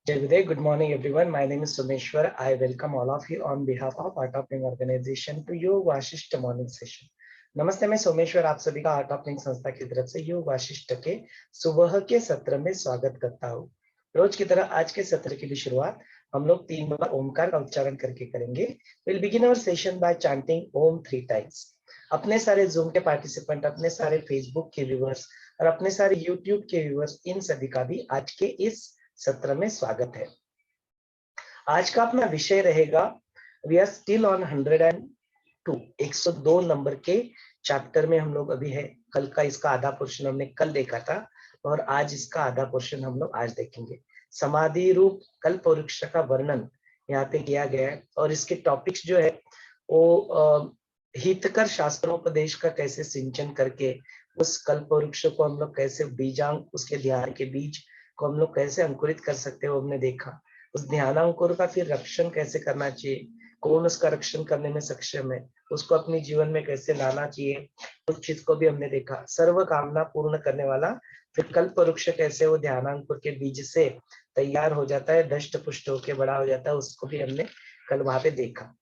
Jai Gude, good morning everyone. My name is Sumeshwar. I welcome all of you on behalf of Art of Living organization to योग Vasishtha morning session. नमस्ते, मैं सोमेश्वर आप सभी का art of living संस्था की तरफ से योग वाशिष्ठ के सुबह के सत्र में स्वागत करता हूँ। रोज की तरह आज के सत्र की भी शुरुआत हम लोग 3 बार ओमकार का उच्चारण करके करेंगे। Will begin our session by chanting Om 3 times. अपने सारे जूम के पार्टिसिपेंट, अपने सारे फेसबुक के व्यूअर्स और अपने सारे यूट्यूब के व्यूअर्स, इन सभी का भी आज के इस सत्र में स्वागत है। आज का अपना विषय रहेगा we are still on 102 number के चैप्टर में हम लोग अभी है। कल का इसका आधा पोर्शन हमने कल देखा था और आज इसका आधा पोर्शन हम लोग आज देखेंगे। समाधि रूप कल्प वृक्ष का वर्णन यहाँ पे किया गया है और इसके टॉपिक्स जो है वो हितकर शास्त्रोपदेश का कैसे सिंचन करके उस कल्प वृक्ष को हम लोग कैसे बीजांग, उसके ध्यान के बीज को हम लोग कैसे अंकुरित कर सकते हैं वो हमने देखा। उस ध्यानांकुर का फिर रक्षण कैसे करना चाहिए, कौन उसका रक्षण करने में सक्षम है, उसको अपने जीवन में कैसे लाना चाहिए, उस चीज को भी हमने देखा। सर्व कामना पूर्ण करने वाला फिर कल्प वृक्ष कैसे वो ध्यानांकुर के बीज से तैयार हो जाता है, दष्ट पुष्ट होके बड़ा हो जाता है, उसको भी हमने कल वहां पे देखा।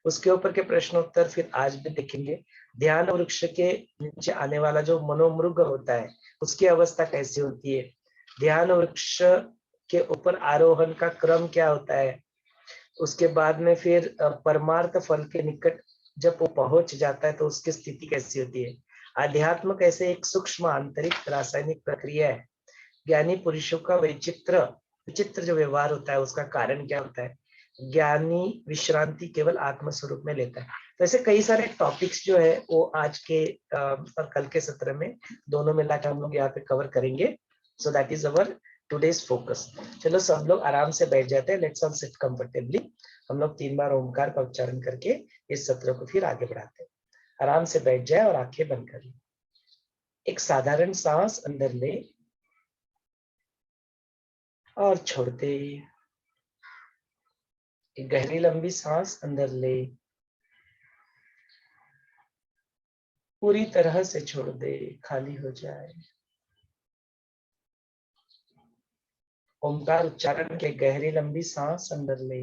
उसके ऊपर के प्रश्नोत्तर फिर आज भी देखेंगे। ध्यान वृक्ष के नीचे आने वाला जो मनोमृग होता है उसकी अवस्था कैसी होती है, ध्यान वृक्ष के ऊपर आरोहण का क्रम क्या होता है, उसके बाद में फिर परमार्थ फल के निकट जब वो पहुंच जाता है तो उसकी स्थिति कैसी होती है। अध्यात्म कैसे एक सूक्ष्म आंतरिक रासायनिक प्रक्रिया है। ज्ञानी पुरुषों का विचित्र जो व्यवहार होता है उसका कारण क्या होता है। ज्ञानी विश्रांति केवल आत्म स्वरूप में लेता है। तो ऐसे कई सारे टॉपिक्स जो है वो आज के और कल के सत्र में दोनों मिलाकर हम लोग यहाँ पे कवर करेंगे। So that is our today's focus. चलो सब लोग आराम से बैठ जाते हैं। Let's all seat comfortably. हम लोग 3 बार ओमकार का उच्चारण करके इस सत्र को फिर आगे बढ़ाते हैं। आराम से बैठ जाए और आंखें बंद कर ले। एक साधारण सांस अंदर ले और छोड़ दे। एक गहरी लंबी सांस अंदर ले, पूरी तरह से छोड़ दे, खाली हो जाए। ओमकार उच्चारण के गहरी लंबी सांस अंदर ले।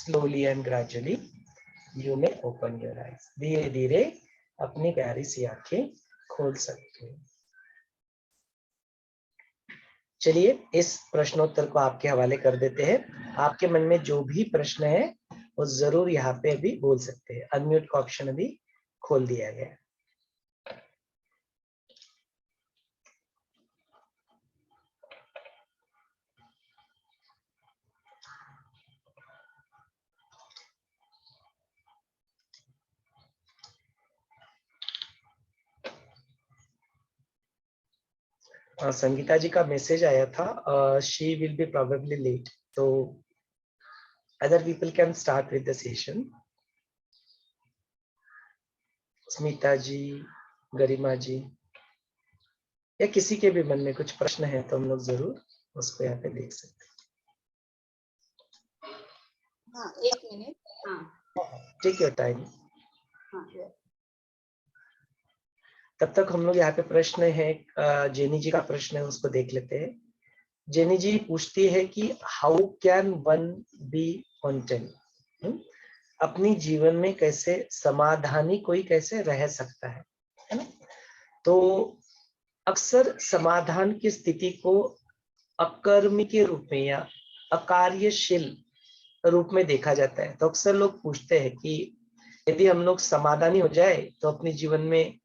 Slowly and gradually you may open your eyes. धीरे धीरे अपनी प्यारी सी आंखें खोल सकते हैं। चलिए इस प्रश्नोत्तर को आपके हवाले कर देते हैं। आपके मन में जो भी प्रश्न है वो जरूर यहाँ पे अभी बोल सकते हैं। अनम्यूट का ऑप्शन अभी खोल दिया गया है। संगीता जी का मैसेज आया था, she will be probably late, तो other people can start with the session. Smita ji, Garima ji, या किसी के भी मन में कुछ प्रश्न है तो हम लोग जरूर उसको यहाँ पे देख सकते हैं। हाँ, 1 मिनट। हाँ, टेक योर टाइम। हाँ, तब तक हम लोग यहाँ पे प्रश्न है, जेनी जी का प्रश्न है उसको देख लेते हैं। जेनी जी पूछती है कि how can one B content. अपनी जीवन में कैसे समाधानी कोई कैसे रह सकता है ना। तो अक्सर समाधान की स्थिति को अकर्मी के रूप में या अकार्यशील रूप में देखा जाता है। तो अक्सर लोग पूछते हैं कि यदि हम लोग समाधानी हो जाए तो अपने जीवन में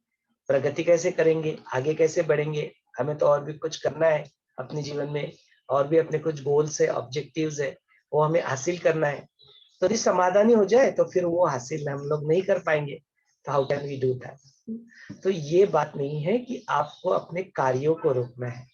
प्रगति कैसे करेंगे, आगे कैसे बढ़ेंगे, हमें तो और भी कुछ करना है अपने जीवन में, और भी अपने कुछ गोल्स है, ऑब्जेक्टिव्स है, वो हमें हासिल करना है। तो यदि समाधानी हो जाए तो फिर वो हासिल हम लोग नहीं कर पाएंगे, तो how can we do that. तो ये बात नहीं है कि आपको अपने कार्यों को रोकना है।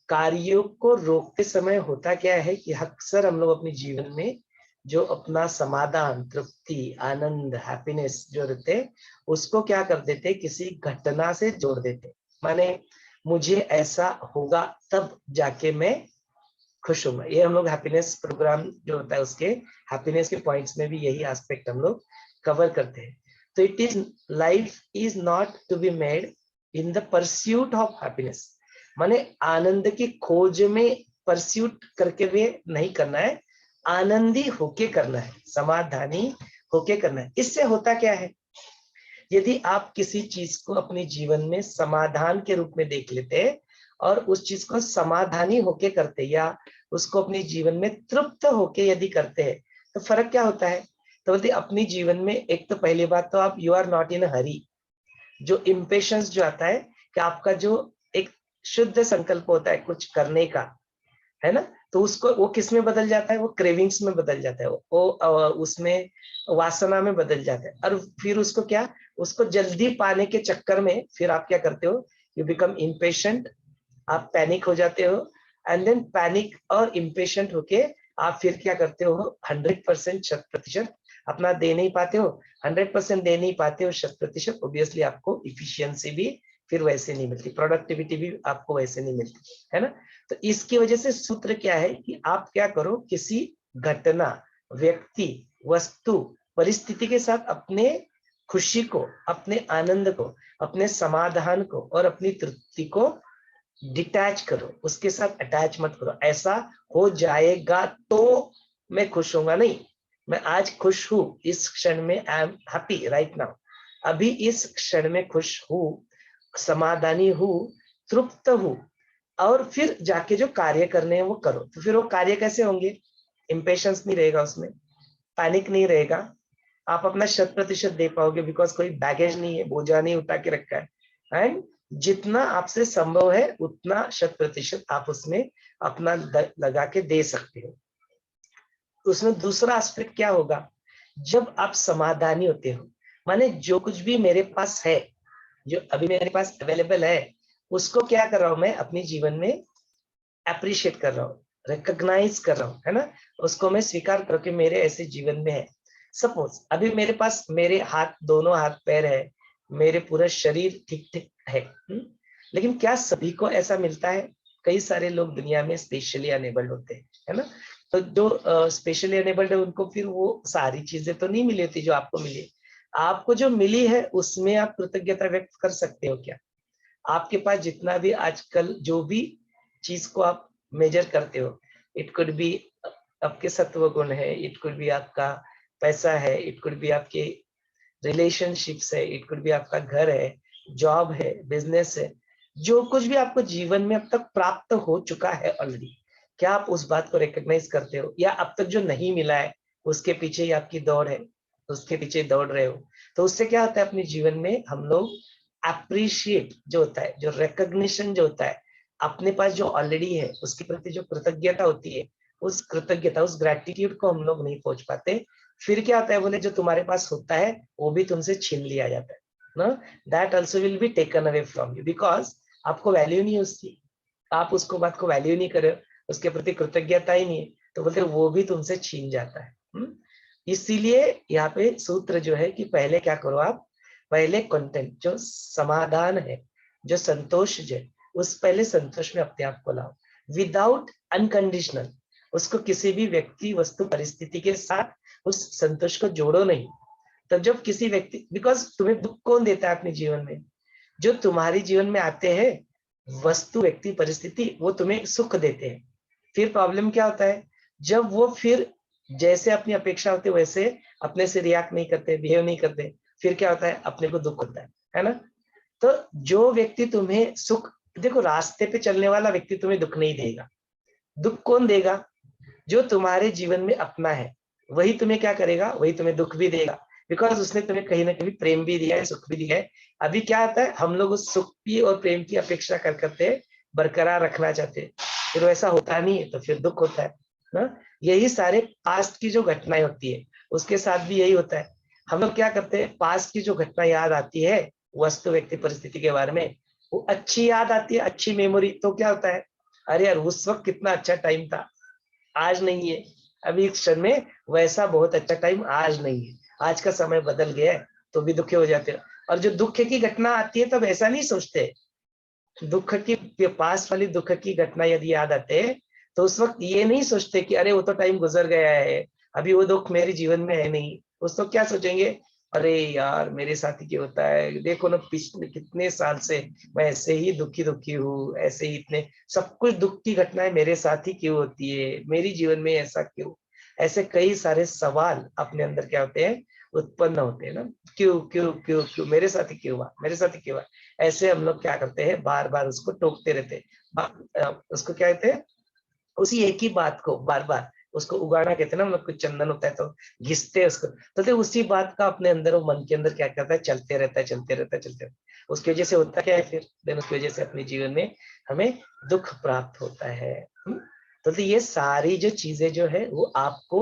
कार्यों को रोकते समय होता क्या है कि अक्सर हम लोग अपने जीवन में जो अपना समाधान, तृप्ति, आनंद, हैप्पीनेस जो रहते उसको क्या कर देते, किसी घटना से जोड़ देते। माने मुझे ऐसा होगा तब जाके मैं खुश हूंगा। ये हम लोग हैप्पीनेस प्रोग्राम जो होता है उसके हैप्पीनेस के पॉइंट्स में भी यही एस्पेक्ट हम लोग कवर करते हैं। तो it is life is not to be made in the pursuit of happiness, माने आनंद की खोज में परस्यूट करके भी नहीं करना है, आनंदी होके करना है, समाधानी होके करना है। इससे होता क्या है, यदि आप किसी चीज को अपने जीवन में समाधान के रूप में देख लेते हैं और उस चीज को समाधानी होके करते या उसको अपने जीवन में तृप्त होके यदि करते हैं तो फर्क क्या होता है। तो बोलते अपनी जीवन में एक तो पहली बात तो आप यू आर नॉट इन हरी। जो इम्पेशंस जो आता है कि आपका जो एक शुद्ध संकल्प होता है कुछ करने का, है ना, तो उसको वो किस में बदल जाता है, वो क्रेविंग्स में बदल जाता है, वो उसमें वासना में बदल जाता है। और फिर उसको क्या, उसको जल्दी पाने के चक्कर में फिर आप क्या करते हो, यू बिकम इम्पेशेंट, आप पैनिक हो जाते हो। एंड देन पैनिक और इम्पेशेंट होके आप फिर क्या करते हो, 100% 100% अपना दे नहीं पाते हो। 100% दे नहीं पाते हो 100%, ऑब्वियसली आपको इफिशियंसी भी फिर वैसे नहीं मिलती, प्रोडक्टिविटी भी आपको वैसे नहीं मिलती, है ना। तो इसकी वजह से सूत्र क्या है कि आप क्या करो, किसी घटना, व्यक्ति, वस्तु, परिस्थिति के साथ अपने खुशी को, अपने आनंद को, अपने समाधान को और अपनी तृप्ति को डिटैच करो, उसके साथ अटैच मत करो। ऐसा हो जाएगा तो मैं खुश होऊंगा, नहीं, मैं आज खुश हूं, इस क्षण में I am happy right now, अभी इस क्षण में खुश हूं, समाधानी हूं, तृप्त हूं, और फिर जाके जो कार्य करने हैं वो करो। तो फिर वो कार्य कैसे होंगे, इम्पेशंस नहीं रहेगा उसमें, पैनिक नहीं रहेगा, आप अपना 100% दे पाओगे, बिकॉज कोई बैगेज नहीं है, बोझा नहीं उठा के रखा है। एंड जितना आपसे संभव है उतना 100% आप उसमें अपना लगा के दे सकते हो। उसमें दूसरा एस्पेक्ट क्या होगा, जब आप समाधानी होते हो, माने जो कुछ भी मेरे पास है, जो अभी मेरे पास अवेलेबल है, उसको क्या कर रहा हूं मैं अपने जीवन में अप्रिशिएट कर रहा हूँ, रिकॉग्नाइज कर रहा हूँ, है ना, उसको मैं स्वीकार करके मेरे ऐसे जीवन में है। सपोज अभी मेरे पास मेरे हाथ, दोनों हाथ पैर है, मेरे पूरा शरीर ठीक ठीक है, लेकिन क्या सभी को ऐसा मिलता है, कई सारे लोग दुनिया में स्पेशली अनेबल्ड होते हैं, है ना। तो जो स्पेशली अनेबल्ड है उनको फिर वो सारी चीजें तो नहीं मिली होती जो आपको मिली। आपको जो मिली है उसमें आप कृतज्ञता व्यक्त कर सकते हो क्या, आपके पास जितना भी आजकल जो भी चीज को आप मेजर करते हो, इट कुड बी आपके सत्व गुण है, इट कुड बी आपका पैसा है, इट कुड बी आपके रिलेशनशिप्स है, इट कुड बी आपका घर है, जॉब है, बिजनेस है, जो कुछ भी आपको जीवन में अब तक प्राप्त हो चुका है ऑलरेडी, क्या आप उस बात को रिकॉग्नाइज करते हो, या अब तक जो नहीं मिला है उसके पीछे ही आपकी दौड़ है, उसके पीछे दौड़ रहे हो। तो उससे क्या होता है, अपने जीवन में हम लोग अप्रिशिएट जो होता है, जो रिकॉग्निशन जो होता है, अपने पास जो ऑलरेडी है उसके प्रति जो कृतज्ञता होती है, उस कृतज्ञता, उस ग्रेटिट्यूड को हम लोग नहीं पहुंच पाते। फिर क्या होता है, बोले जो तुम्हारे पास होता है वो भी तुमसे छीन लिया जाता है ना, that also will be taken away from you, because आपको वैल्यू नहीं उसकी, आप उसको बात को वैल्यू नहीं करे, उसके प्रति कृतज्ञता ही नहीं है, तो बोलते वो भी तुमसे छीन जाता है। इसीलिए यहाँ पे सूत्र जो है कि पहले क्या करो आप, पहले कंटेंट जो समाधान है, जो संतोष है, उस पहले संतोष में अपने आप को लाओ, विदाउट अनकंडीशनल, उसको किसी भी व्यक्ति, वस्तु, परिस्थिति के साथ उस संतोष को जोड़ो नहीं। तब जब किसी व्यक्ति, बिकॉज तुम्हें दुख कौन देता है अपने जीवन में, जो तुम्हारे जीवन में आते हैं वस्तु, व्यक्ति, परिस्थिति, वो तुम्हें सुख देते हैं। फिर प्रॉब्लम क्या होता है, जब वो फिर जैसे अपनी अपेक्षा होती है वैसे अपने से रिएक्ट नहीं करते, बिहेव नहीं करते, फिर क्या होता है, अपने को दुख होता है ना। तो जो व्यक्ति तुम्हें सुख, देखो रास्ते पे चलने वाला व्यक्ति तुम्हें दुख नहीं देगा। दुख कौन देगा? जो तुम्हारे जीवन में अपना है, वही तुम्हें क्या करेगा, वही तुम्हें दुख भी देगा, बिकॉज उसने तुम्हें कहीं ना कहीं प्रेम भी दिया है, सुख भी दिया है। अभी क्या आता है, हम लोग उस सुख की और प्रेम की अपेक्षा कर करते बरकरार रखना चाहते हैं, फिर वैसा होता नहीं है, तो फिर दुख होता है ना। यही सारे पास्ट की जो घटनाएं होती है, उसके साथ भी यही होता है। हम लोग क्या करते हैं, पास्ट की जो घटना याद आती है वस्तु व्यक्ति परिस्थिति के बारे में, वो अच्छी याद आती है, अच्छी मेमोरी, तो क्या होता है, अरे यार उस वक्त कितना अच्छा टाइम था, आज नहीं है। अभी इस क्षण में वैसा बहुत अच्छा टाइम आज नहीं है, आज का समय बदल गया है, तो भी दुखी हो जाते हैं। और जो दुख की घटना आती है तब ऐसा नहीं सोचते, दुख की पास वाली दुख की घटना यदि याद आते हैं तो उस वक्त ये नहीं सोचते कि अरे वो तो टाइम गुजर गया है, अभी वो दुख मेरे जीवन में है नहीं। उस तो क्या सोचेंगे, अरे यार मेरे साथ ही क्यों होता है, देखो ना पिछले कितने साल से मैं ऐसे ही दुखी दुखी हूँ, ऐसे ही इतने सब कुछ दुख की घटनाएं मेरे साथ ही क्यों होती है, मेरी जीवन में ऐसा क्यों। ऐसे कई सारे सवाल अपने अंदर क्या होते हैं, उत्पन्न होते हैं ना, क्यों क्यों क्यों क्यों मेरे साथ ही क्यों हुआ, मेरे साथ ही क्यों हुआ। ऐसे हम लोग क्या करते हैं, बार बार उसको टोकते रहते हैं, उसको क्या कहते हैं, उसी एक ही बात को बार बार उसको उगाना कहते हैं ना, हम लोग, कुछ चंदन होता है तो घिसते हैं उसको, तो उसी बात का अपने अंदर, वो मन के अंदर क्या करता है, चलते रहता है, चलते रहता है, चलते रहता है। उसकी वजह से होता क्या है फिर, देन उसकी वजह से अपने जीवन में हमें दुख प्राप्त होता है। तो ये सारी जो चीजें जो है वो आपको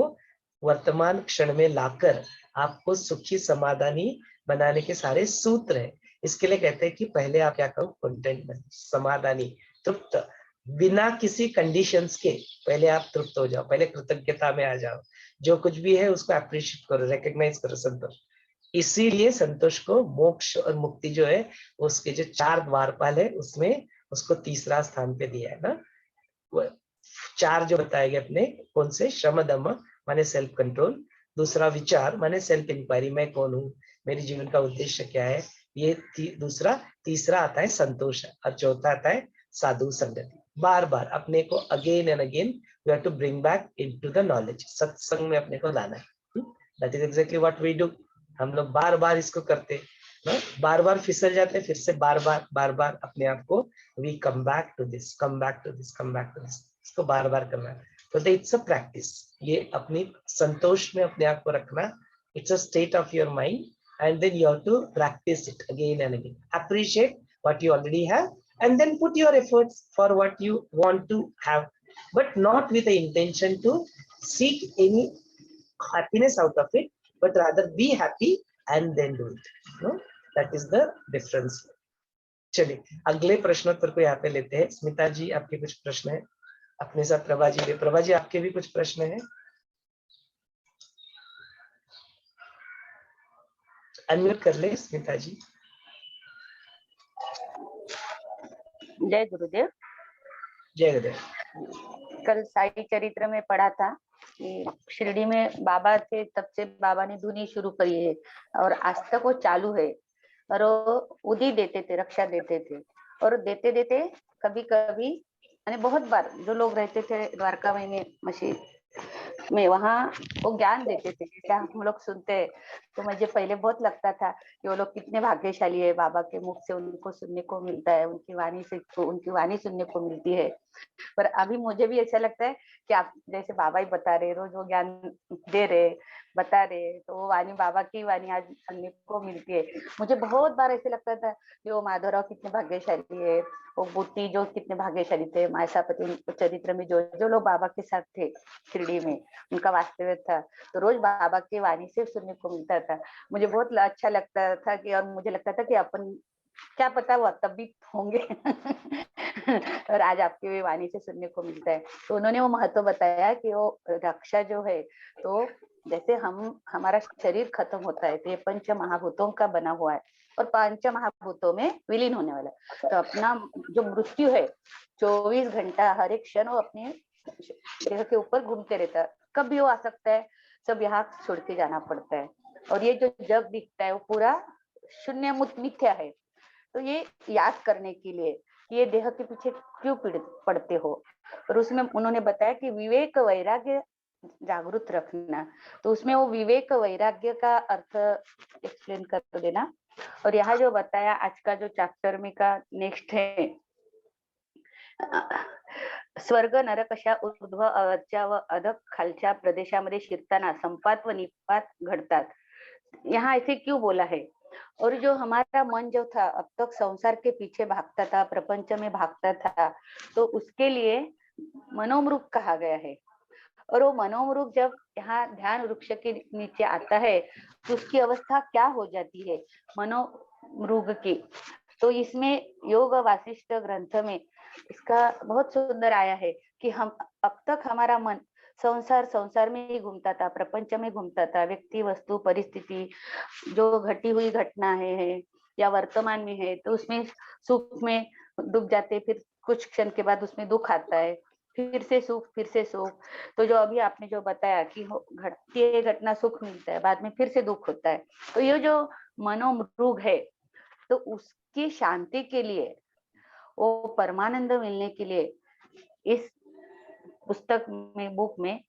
वर्तमान क्षण में लाकर आपको सुखी समाधानी बनाने के सारे सूत्र है। इसके लिए कहते हैं कि पहले आप क्या करो, कंटेंट बनो, समाधानी, तृप्त, बिना किसी कंडीशंस के पहले आप तृप्त हो जाओ, पहले कृतज्ञता में आ जाओ, जो कुछ भी है उसको अप्रिशिएट करो, रिकॉग्नाइज करो, संतोष। इसीलिए संतोष को मोक्ष और मुक्ति जो है, उसके जो 4 द्वारपाल है उसमें उसको तीसरा स्थान पे दिया है ना। वो 4 जो बताए गए अपने, कौन से, श्रम दम माने सेल्फ कंट्रोल, दूसरा विचार माने सेल्फ इंक्वायरी, मैं कौन हूँ, मेरे जीवन का उद्देश्य क्या है, ये दूसरा, तीसरा आता है संतोष, और चौथा आता है साधु संगति। बार बार अपने को again and again we have to bring back into the knowledge, satsang में अपने को लाना है। That is exactly what we do. हम लोग बार बार इसको करते हैं, बार बार फिसल जाते हैं, फिर से बार बार अपने आप को we come back to this, come back to this, come back to this, इसको बार बार करना है। तो इट्स अ प्रैक्टिस, ये अपनी संतोष में अपने आप को रखना, it's a state of your mind, and then you have to practice it again and again, appreciate what you already have, and then put your efforts for what you want to have, but not with the intention to seek any happiness out of it, but rather be happy and then do it, no? That is the difference. चलिए अगले प्रश्नोत्तर को यहाँ पे लेते हैं। स्मिता जी आपके कुछ प्रश्न है अपने साथ, प्रभा जी भी, प्रभा जी आपके भी कुछ प्रश्न है, अनम्यूट कर ले स्मिता जी। जय गुरुदेव। जय गुरुदेव। कल साई चरित्र में पढ़ा था कि शिरडी में बाबा थे, तब से बाबा ने धुनी शुरू करी है और आज तक वो चालू है, और वो उदी देते थे, रक्षा देते थे, और देते देते कभी कभी यानी बहुत बार जो लोग रहते थे द्वारका में मशीन में, वहाँ वो ज्ञान देते थे, जैसे हम लोग सुनते, तो मुझे पहले बहुत लगता था कि वो लोग कितने भाग्यशाली है, बाबा के मुख से उनको सुनने को मिलता है, उनकी वाणी से उनकी वाणी सुनने को मिलती है। पर अभी मुझे भी ऐसा लगता है कि आप जैसे बाबा ही बता रहे, रोज वो ज्ञान दे रहे, बता रहे, तो वो वाणी बाबा की वाणी आज सुनने को मिलती है। मुझे बहुत बार ऐसे लगता था कि वो माधवराव कितने भाग्यशाली है, वो बूटी जो कितने भाग्यशाली थे, मायसापति चरित्र में जो जो लोग बाबा के साथ थे शिरडी में, उनका वास्तव्य था, तो रोज बाबा की वाणी से सुनने को मिलता था। मुझे बहुत अच्छा लगता था कि, और मुझे लगता था कि अपन क्या पता वो तब भी होंगे और आज आपकी वाणी से सुनने को मिलता है। तो उन्होंने वो महत्व बताया कि वो रक्षा जो है, तो जैसे हमारा शरीर खत्म होता है तो ये पंच महाभूतों का बना हुआ है, और पंच महाभूतों में विलीन होने वाला है, तो अपना जो मृत्यु है 24 घंटा हर एक क्षण वो अपने देह के ऊपर घूमते रहता है, कब भी वो आ सकता है, सब यहाँ छोड़ के जाना पड़ता है। और ये जो जग दिखता है वो पूरा शून्य मिथ्या है। तो ये याद करने के लिए कि ये देह के पीछे क्यों पीड़ित पड़ते हो, और उसमें उन्होंने बताया कि विवेक वैराग्य जागरूक रखना। तो उसमें वो विवेक वैराग्य का अर्थ एक्सप्लेन कर देना। और यहाँ जो बताया आज का जो चैप्टर में का नेक्स्ट है, स्वर्ग नरक अशा ऊर्ध्व अवच्या व अधक खालच्या प्रदेशामध्ये शिरताना संपात व निपात घडतात। यहाँ ऐसे क्यों बोला है? और जो हमारा मन जो था अब तक संसार के पीछे भागता था, प्रपंच में भागता था, तो उसके लिए मनोमृग कहा गया है। और वो मनोमृग जब यहाँ ध्यान वृक्ष के नीचे आता है तो उसकी अवस्था क्या हो जाती है मनोमृग की। तो इसमें योग वासिष्ठ ग्रंथ में इसका बहुत सुंदर आया है कि हम अब तक हमारा मन संसार में ही घूमता था, प्रपंच में घूमता था, व्यक्ति वस्तु परिस्थिति जो घटी हुई घटना है या वर्तमान में है, तो उसमें सुख में डूब जाते, फिर कुछ क्षण के बाद उसमें दुख आता है, फिर से सुख। तो जो अभी आपने जो बताया कि घटती है घटना, सुख मिलता है, बाद में फिर से दुख होता है। तो ये जो मनोमृग है, तो उसकी शांति के लिए, वो परमानंद मिलने के लिए इस पुस्तक में, बुक में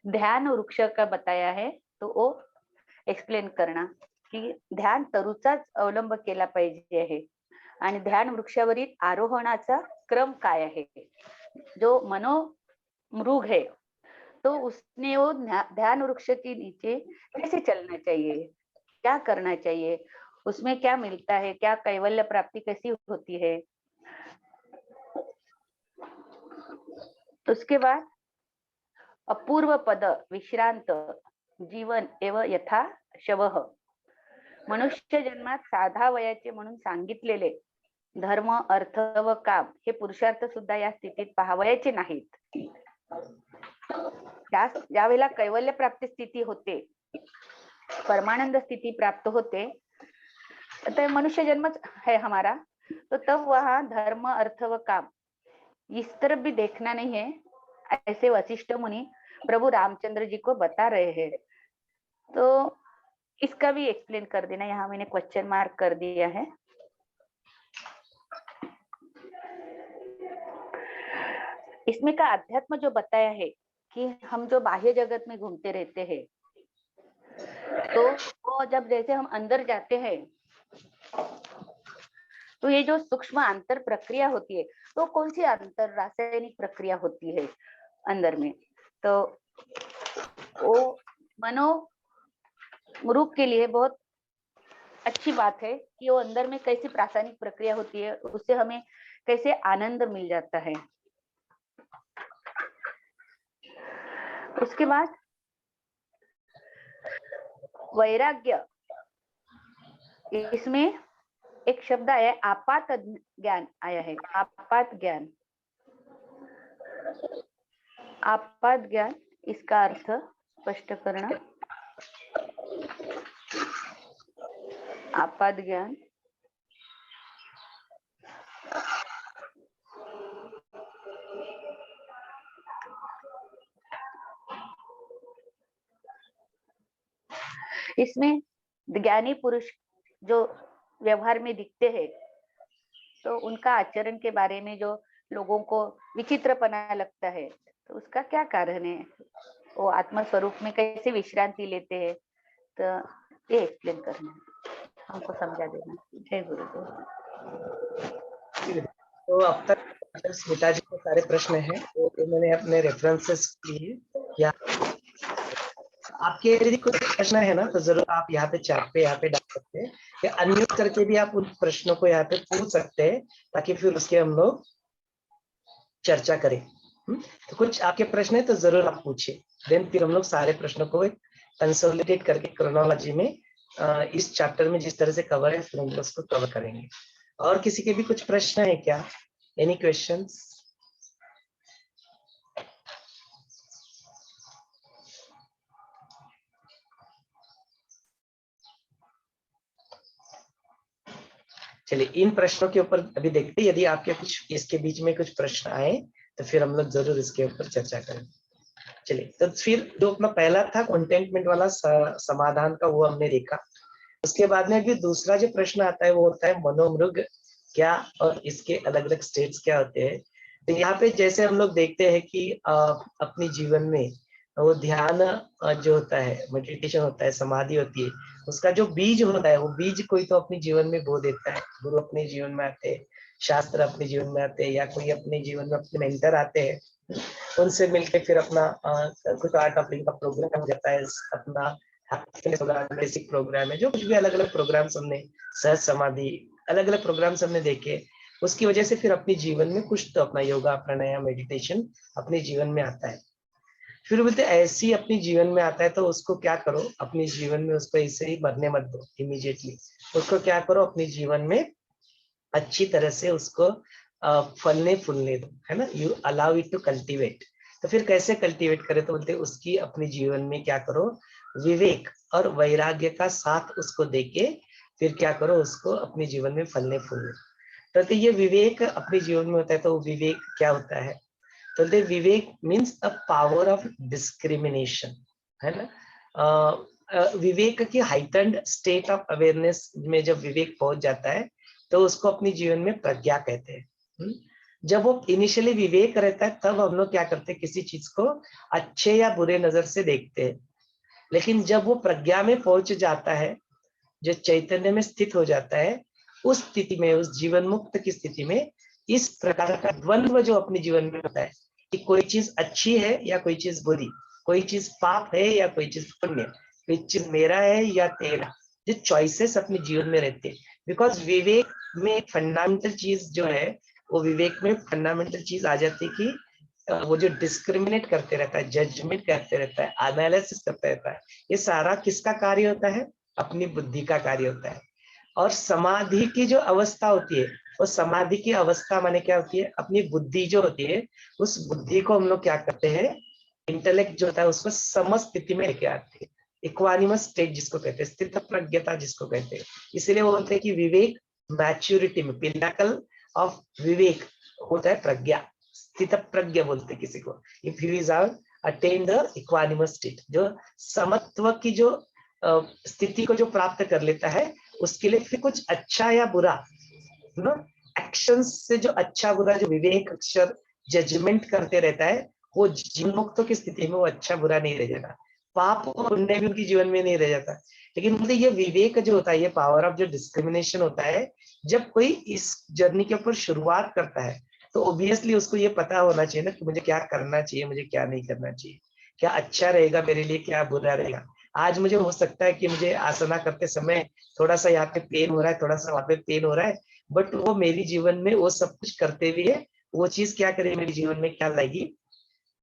ध्यान वृक्ष का बताया है। तो वो एक्सप्लेन करना की ध्यान तरुचाच अवलंब केला पाहिजे आहे आणि ध्यान वृक्षावरील आरोहणाचा क्रम काय आहे। जो मनोमृग है तो उसने वो ध्यान वृक्ष के नीचे कैसे चलना चाहिए, क्या करना चाहिए, उसमें क्या मिलता है, क्या कैवल्य प्राप्ति कैसी होती है। उसके बाद अपूर्व पद विश्रांत जीवन एव यथा शवः, मनुष्य जन्मात साधा वयाचे म्हणून सांगितलेले धर्म अर्थ व काम हे पुरुषार्थ सुद्धा या स्थितीत पाहावयाचे नाहीत। ज्यावेळेला कैवल्य प्राप्ती स्थिती होते, परमानंद स्थिति प्राप्त होते, तो मनुष्य जन्म है हमारा, तो तब वहाँ धर्म अर्थ व काम इस तरफ भी देखना नहीं है, ऐसे वशिष्ठ मुनि प्रभु रामचंद्र जी को बता रहे हैं। तो इसका भी एक्सप्लेन कर देना, यहाँ मैंने क्वेश्चन मार्क कर दिया है। इसमें का अध्यात्म जो बताया है कि हम जो बाह्य जगत में घूमते रहते हैं, तो वो जब जैसे हम अंदर जाते हैं तो ये जो सूक्ष्म अंतर प्रक्रिया होती है, तो कौन सी अंतर रासायनिक प्रक्रिया होती है अंदर में, तो वो मनोमृग के लिए बहुत अच्छी बात है कि वो अंदर में कैसी रासायनिक प्रक्रिया होती है, उससे हमें कैसे आनंद मिल जाता है। उसके बाद वैराग्य, इसमें एक शब्द आया है आपात ज्ञान आया है, आपात ज्ञान। आपात ज्ञान इसका अर्थ स्पष्ट करना। आपात ज्ञान इसमें ज्ञानी पुरुष जो व्यवहार में दिखते हैं, तो उनका आचरण के बारे में जो लोगों को विचित्रपना लगता है, तो उसका क्या कारण है, वो आत्म स्वरूप में कैसे विश्रांति लेते हैं, तो ये एक्सप्लेन करना, हमको समझा देना। जय गुरुदेव। तो अब तक स्मिता जी के सारे प्रश्न हैं, तो मैंने अपने रेफरेंसेस लिए, या आपके यदि कुछ प्रश्न है ना, तो जरूर आप यहाँ पे चैट पे डाल सकते हैं, या अनम्यूट करके भी आप उन प्रश्नों को यहाँ पे पूछ सकते हैं, ताकि फिर उसके हम लोग चर्चा करें। तो कुछ आपके प्रश्न है तो जरूर आप पूछिए, देन फिर हम लोग सारे प्रश्नों को कंसोलिडेट करके क्रोनोलॉजी में इस चैप्टर में जिस तरह से कवर है, फिर हम लोग उसको कवर करेंगे। और किसी के भी कुछ प्रश्न है क्या? Any questions? चलिए इन प्रश्नों के ऊपर अभी देखते हैं, यदि आपके कुछ इसके बीच में कुछ प्रश्न आए तो फिर हम लोग जरूर इसके ऊपर चर्चा करेंगे। चलिए, तो फिर जो अपना पहला था कंटेंटमेंट वाला समाधान का, वो हमने देखा। उसके बाद में अभी दूसरा जो प्रश्न आता है वो होता है मनोमृग क्या और इसके अलग अलग स्टेट्स क्या होते हैं। तो यहाँ पे जैसे हम लोग देखते हैं कि अपने जीवन में वो ध्यान जो होता है, मेडिटेशन होता है, समाधि होती है, उसका जो बीज होता है, वो बीज कोई तो अपने जीवन में बो देता है। गुरु अपने जीवन में आते हैं, शास्त्र अपने जीवन में आते हैं, या कोई अपने जीवन में अपने मेंटर आते हैं, उनसे मिलके फिर अपना कुछ आर्ट ऑफ लिविंग का प्रोग्राम हो जाता है, अपना बेसिक प्रोग्राम है, जो कुछ भी अलग अलग प्रोग्राम्स हमने, सहज समाधि, अलग अलग प्रोग्राम्स हमने देखे, उसकी वजह से फिर अपने जीवन में कुछ तो अपना योगा, प्राणायाम, मेडिटेशन अपने जीवन में आता है। फिर बोलते ऐसे ही अपने जीवन में आता है तो उसको क्या करो, अपने जीवन में उसको ऐसे ही मरने मत दो इमीडिएटली, उसको क्या करो, अपने जीवन में अच्छी तरह से उसको फलने फूलने दो, है ना, you allow it to cultivate. तो फिर कैसे कल्टीवेट करे, तो बोलते उसकी अपने जीवन में क्या करो, विवेक और वैराग्य का साथ उसको देके फिर क्या करो, उसको अपने जीवन में फलने फूलने। तो ये विवेक अपने जीवन में होता है, तो विवेक क्या होता है, तो vivek means a power of discrimination, है ना। विवेक की हाइटेंड स्टेट ऑफ अवेयरनेस में जब विवेक पहुंच जाता है तो उसको अपने जीवन में प्रज्ञा कहते हैं। जब वो इनिशियली विवेक रहता है तब हम लोग क्या करते हैं, किसी चीज को अच्छे या बुरे नजर से देखते हैं, लेकिन जब वो प्रज्ञा में पहुंच जाता है, जो चैतन्य में स्थित हो जाता है, उस स्थिति में, उस जीवन मुक्त की स्थिति में इस प्रकार का द्वंद्व जो अपने जीवन में होता है कि कोई चीज अच्छी है या कोई चीज बुरी, कोई चीज पाप है या कोई चीज पुण्य, कोई चीज मेरा है या तेरा, जो चॉइसेस अपने जीवन में रहते हैं। बिकॉज विवेक में एक फंडामेंटल चीज जो है, वो विवेक में फंडामेंटल चीज आ जाती है कि वो जो डिस्क्रिमिनेट करते रहता है, जजमेंट करते रहता है, एनालिसिस करते रहता है, ये सारा किसका कार्य होता है, अपनी बुद्धि का कार्य होता है। और समाधि की जो अवस्था होती है, वो समाधि की अवस्था माने क्या होती है, अपनी बुद्धि जो होती है, उस बुद्धि को हम लोग क्या करते हैं, इंटेलेक्ट जो होता है उसको समस्थिति में लेके आते हैं, इक्वानिमस स्टेट जिसको कहते हैं, स्थित प्रज्ञता जिसको कहते हैं। इसलिए वो बोलते हैं कि विवेक मैच्योरिटी में पिनाकल ऑफ विवेक होता है प्रज्ञा, स्थित प्रज्ञा बोलते हैं किसी को। If you is attain the equanimous state, जो समत्व की जो स्थिति को जो प्राप्त कर लेता है, उसके लिए फिर कुछ अच्छा या बुरा, नो एक्शंस से जो अच्छा बुरा जो विवेक अक्षर जजमेंट करते रहता है, वो जीवन मुक्तों की स्थिति में वो अच्छा बुरा नहीं रह जाता, पाप और पुण्य भी उनके जीवन में नहीं रह जाता। लेकिन मतलब ये विवेक जो होता है, ये पावर ऑफ जो डिस्क्रिमिनेशन होता है, जब कोई इस जर्नी के ऊपर शुरुआत करता है तो ऑब्वियसली उसको ये पता होना चाहिए ना कि मुझे क्या करना चाहिए, मुझे क्या नहीं करना चाहिए, क्या अच्छा रहेगा मेरे लिए, क्या बुरा रहेगा। आज मुझे हो सकता है कि मुझे आसना करते समय थोड़ा सा यहाँ पे पेन हो रहा है, थोड़ा सा वहां पे पेन हो रहा है, बट वो मेरी जीवन में वो सब कुछ करते हुए वो चीज क्या करेगी, मेरे जीवन में क्या लाएगी,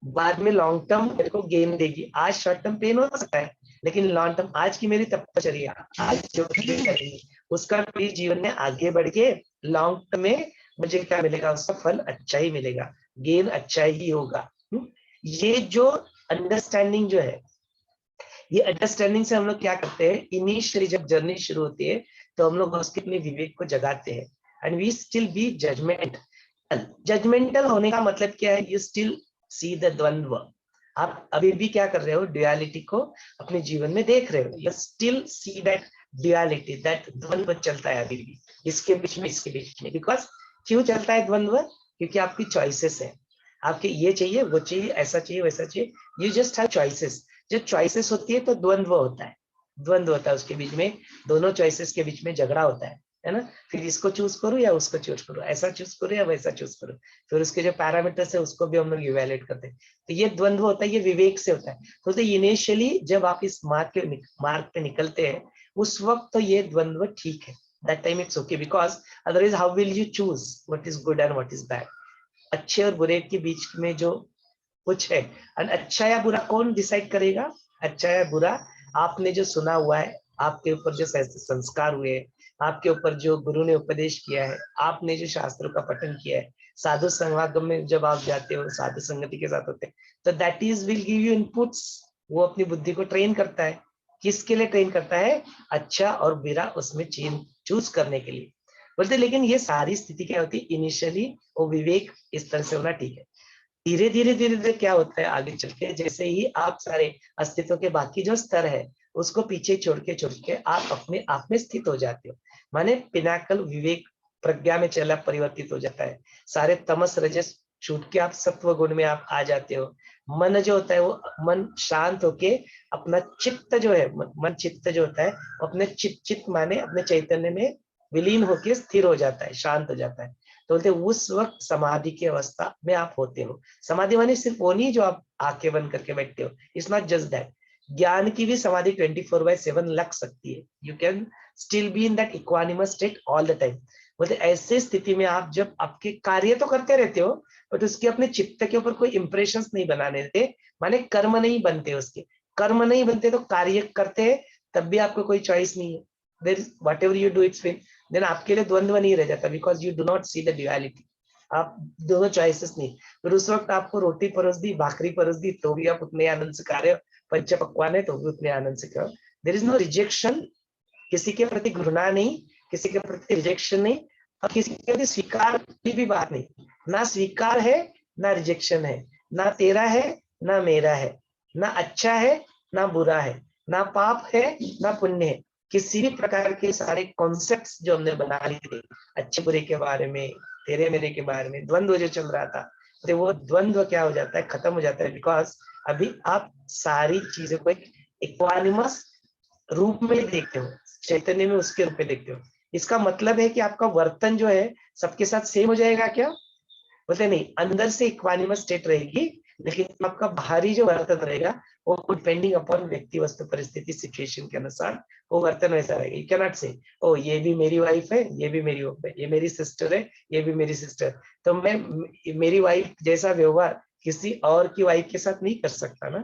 बाद में लॉन्ग टर्म मेरे को गेन देगी। आज शॉर्ट टर्म पेन हो सकता है, लेकिन लॉन्ग टर्म, आज की मेरी तपश्चर्या, आज जो करेंगे उसका मेरे जीवन में आगे बढ़ के लॉन्ग टर्म में मुझे क्या मिलेगा, उसका फल अच्छा ही मिलेगा, गेन अच्छा ही होगा। ये जो अंडरस्टैंडिंग जो है, ये अंडरस्टैंडिंग से हम लोग क्या करते हैं, इनिशियली जब जर्नी शुरू होती है तो हम लोग उसके अपने विवेक को जगाते हैं, and we still be judgmental. Judgmental होने का मतलब क्या है, यू स्टिल सी द द्वंद्व, आप अभी भी क्या कर रहे हो, ड्युअलिटी को अपने जीवन में देख रहे हो, you still see that duality, that द्वंद्व चलता है अभी भी इसके बीच में, इसके बीच में। बिकॉज क्यों चलता है द्वंद्व, क्योंकि आपकी चॉइसेस है, आपके ये चाहिए, वो चाहिए, ऐसा चाहिए, वैसा चाहिए, यू जस्ट हैव चॉइसेस। जो चॉइसेस होती है तो द्वंद्व होता है, द्वंद्व होता है उसके बीच में, दोनों चॉइसेस के बीच में झगड़ा होता है ना। फिर इसको चूज करो या उसको चूज करो, ऐसा चूज करो या वैसा चूज करो, फिर उसके जो पैरामीटर्स है उसको भी हम लोग इवेल्युएट करते हैं। तो ये द्वंद्व होता है, ये विवेक से होता है। तो इनिशियली जब आप इस मार्ग पे निकलते हैं, उस वक्त तो ये द्वंद्व ठीक है, that time it's okay, because otherwise how will you choose what is good and what is bad. अच्छे और बुरे के बीच में जो कुछ है, और अच्छा या बुरा कौन डिसाइड करेगा, अच्छा या बुरा आपने जो सुना हुआ है, आपके ऊपर जो संस्कार हुए, आपके ऊपर जो गुरु ने उपदेश किया है, आपने जो शास्त्रों का पठन किया है, साधु समागम में जब आप जाते हो, साधु संगति के साथ होते हैं, तो that is will give you inputs. वो अपनी बुद्धि को ट्रेन करता है, किसके लिए ट्रेन करता है, अच्छा और बुरा उसमें चूज करने के लिए बोलते। लेकिन ये सारी स्थिति क्या होती है, इनिशियली वो विवेक इस तरह से होना ठीक है। धीरे धीरे धीरे धीरे क्या होता है आगे चल के, जैसे ही आप सारे अस्तित्व के बाकी जो स्तर है उसको पीछे छोड़ के आप अपने आप में स्थित हो जाते हो, माने पिनाकल विवेक प्रज्ञा में चला परिवर्तित हो जाता है, सारे तमस रजस छूट के आप सत्व गुण में आप आ जाते हो। मन जो होता है वो मन शांत होके अपना चित्त जो है, मन चित्त जो होता है अपने चित्त माने अपने चैतन्य में विलीन होके स्थिर हो जाता है, शांत हो जाता है। तो बोलते उस वक्त समाधि की अवस्था में आप होते हो। समाधि माने सिर्फ वो नहीं जो आप आंखें बंद करके बैठते हो, इट्स नॉट जस्ट दैट। ज्ञान की भी समाधि 24/7 लग सकती है। You can still be in that equanimous state all the time. बोलते ऐसे स्थिति में आप जब आपके कार्य तो करते रहते हो बट उसके अपने चित्त के ऊपर कोई इंप्रेशंस नहीं बनाने देते, माने कर्म नहीं बनते, उसके कर्म नहीं बनते तो कार्य करते हैं, तब भी आपको कोई चॉइस नहीं है। There is whatever you do it's fine, then आपके लिए द्वंद्व नहीं रह जाता, because you do not see the duality. आप दोनों चॉइसेस नहीं। फिर उस वक्त आपको रोटी परोस दी, भाकरी परोस दी, तो भी आप उतने आनंद से खा रहे हो, पंच पकवान है तो भी उतने आनंद से खाओ। देयर इज नो रिजेक्शन, किसी के प्रति घृणा नहीं, किसी के प्रति रिजेक्शन नहीं, और किसी के प्रति स्वीकार की भी बात नहीं। ना स्वीकार है ना रिजेक्शन है, ना तेरा है ना मेरा है, ना अच्छा है ना बुरा है, ना पाप है ना पुण्य है। किसी भी प्रकार के सारे कॉन्सेप्ट्स जो हमने बना लिए थे अच्छे बुरे के बारे में, तेरे मेरे के बारे में, द्वंद्व जो चल रहा था, तो वो द्वंद्व क्या हो जाता है, खत्म हो जाता है। बिकॉज अभी आप सारी चीजों को एक इक्वानिमस रूप में देखते हो, चैतन्य में उसके रूप में देखते हो। इसका मतलब है कि आपका वर्तन जो है सबके साथ सेम हो जाएगा क्या? बोलते नहीं, अंदर से इक्वानिमस स्टेट रहेगी, लेकिन आपका बाहरी जो वर्तन रहेगा वो डिपेंडिंग अपॉन व्यक्ति, वस्तु, परिस्थिति, सिचुएशन के अनुसार वो वर्तन वैसा रहेगा। यू कैन नॉट से ओ ये भी मेरी वाइफ है, ये भी मेरी वाइफ है, ये मेरी सिस्टर है, ये भी मेरी सिस्टर, तो मैं मेरी वाइफ जैसा व्यवहार किसी और की वाइफ के साथ नहीं कर सकता ना,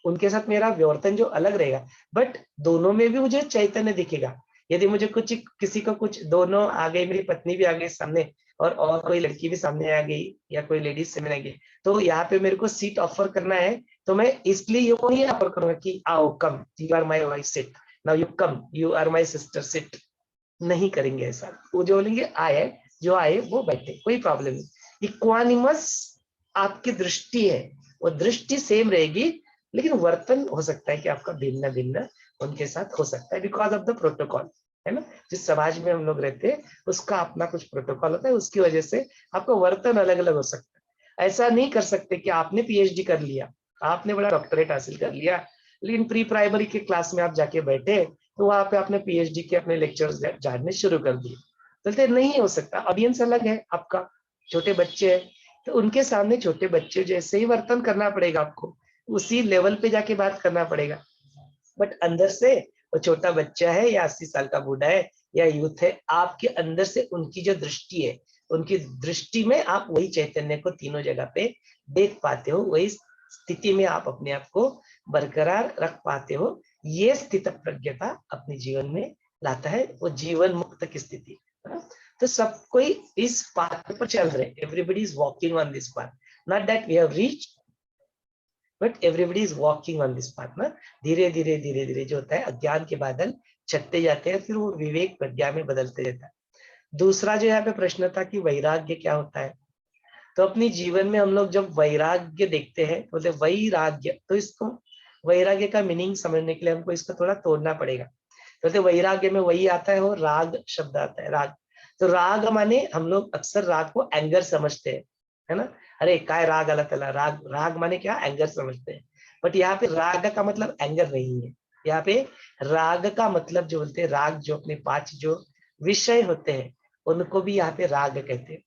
उनके साथ मेरा वर्तन जो अलग रहेगा। बट दोनों में भी मुझे चैतन्य दिखेगा। यदि मुझे कुछ किसी को कुछ, दोनों आ गई, मेरी पत्नी भी आ गई सामने और कोई लड़की भी सामने आ गई या कोई लेडीज सामने आ गई, तो यहाँ पे मेरे को सीट ऑफर करना है, तो मैं इसलिए ये नहीं ऑफर करूंगा कि आओ come, you are my wife sit, now you come, you are my sister sit. नहीं करेंगे ऐसा। वो जो बोलेंगे आए, जो आए वो बैठे, कोई प्रॉब्लम नहीं। इक्वानिमस आपकी दृष्टि है, वो दृष्टि सेम रहेगी, लेकिन वर्तन हो सकता है कि आपका भिन्न भिन्न उनके साथ हो सकता है, बिकॉज ऑफ द प्रोटोकॉल, है ना। जिस समाज में हम लोग रहते हैं उसका अपना कुछ प्रोटोकॉल होता है, उसकी वजह से आपका वर्तन अलग अलग हो सकता है। ऐसा नहीं कर सकते कि आपने पीएचडी कर लिया, आपने बड़ा डॉक्टरेट हासिल कर लिया, लेकिन प्री प्राइमरी के क्लास में आप जाके बैठे तो वहां पे आपने पीएचडी के अपने लेक्चर्स झाड़ने शुरू कर दिए, बोलते नहीं हो सकता। ऑडियंस अलग है आपका, छोटे बच्चे हैं, तो उनके सामने छोटे बच्चे जैसे ही वर्तन करना पड़ेगा आपको, उसी लेवल पे जाके बात करना पड़ेगा। बट अंदर से वो छोटा बच्चा है या 80 साल का बूढ़ा है या यूथ है, आपके अंदर से उनकी जो दृष्टि है, उनकी दृष्टि में आप वही चैतन्य को तीनों जगह पे देख पाते हो, वही स्थिति में आप अपने आप को बरकरार रख पाते हो। ये स्थित प्रज्ञता अपने जीवन में लाता है, वो जीवन मुक्त की स्थिति। तो सब कोई इस पाथ पर चल रहे, everybody is walking on this path, not that we have reached, but everybody is walking on this path ना। धीरे धीरे धीरे धीरे जो होता है, अज्ञान के बादल छटते जाते हैं, फिर वो विवेक प्रज्ञा में बदलते जाता है। दूसरा जो यहाँ पे प्रश्न था कि वैराग्य क्या होता है, तो अपनी जीवन में हम लोग जब वैराग्य देखते हैं तो बोलते वैराग्य, तो इसको वैराग्य का मीनिंग समझने के लिए हमको इसको थोड़ा तोड़ना पड़ेगा। तो वैराग्य में वही आता है, वो राग शब्द आता है, राग। तो राग माने हम लोग अक्सर राग को एंगर समझते हैं, है ना। अरे काय राग अल्लाह ताला, राग राग माने क्या, एंगर समझते हैं। बट यहाँ पे राग का मतलब एंगर नहीं है। यहाँ पे राग का मतलब जो बोलते हैं, राग जो अपने 5 जो विषय होते हैं उनको भी यहाँ पे राग कहते हैं।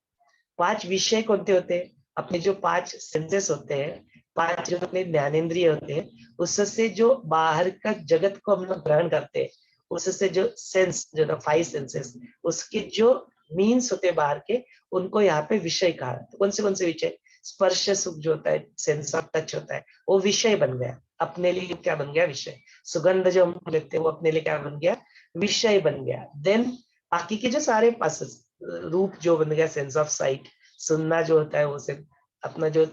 5 विषय कौन होते हैं, अपने जो 5 सेंसेस होते हैं, 5 जो अपने ज्ञानेंद्रिय होते हैं, उससे जो बाहर का जगत को हम लोग ग्रहण करते हैं, उससे जो सेंस, जो 5 सेंसेस, उसके जो मीन्स होते हैं बाहर के, उनको यहाँ पे विषय कहा। तो कौन से विषय, स्पर्श सुख जो होता है, सेंस ऑफ टच होता है, वो विषय बन गया अपने लिए। क्या बन गया, विषय। सुगंध जो हम लेते हैं वो अपने लिए क्या बन गया, विषय बन गया। देन बाकी के जो सारे पासेस, रूप जो बन गया, सेंस ऑफ साइट, सुनना जो होता है वो से, अपना जो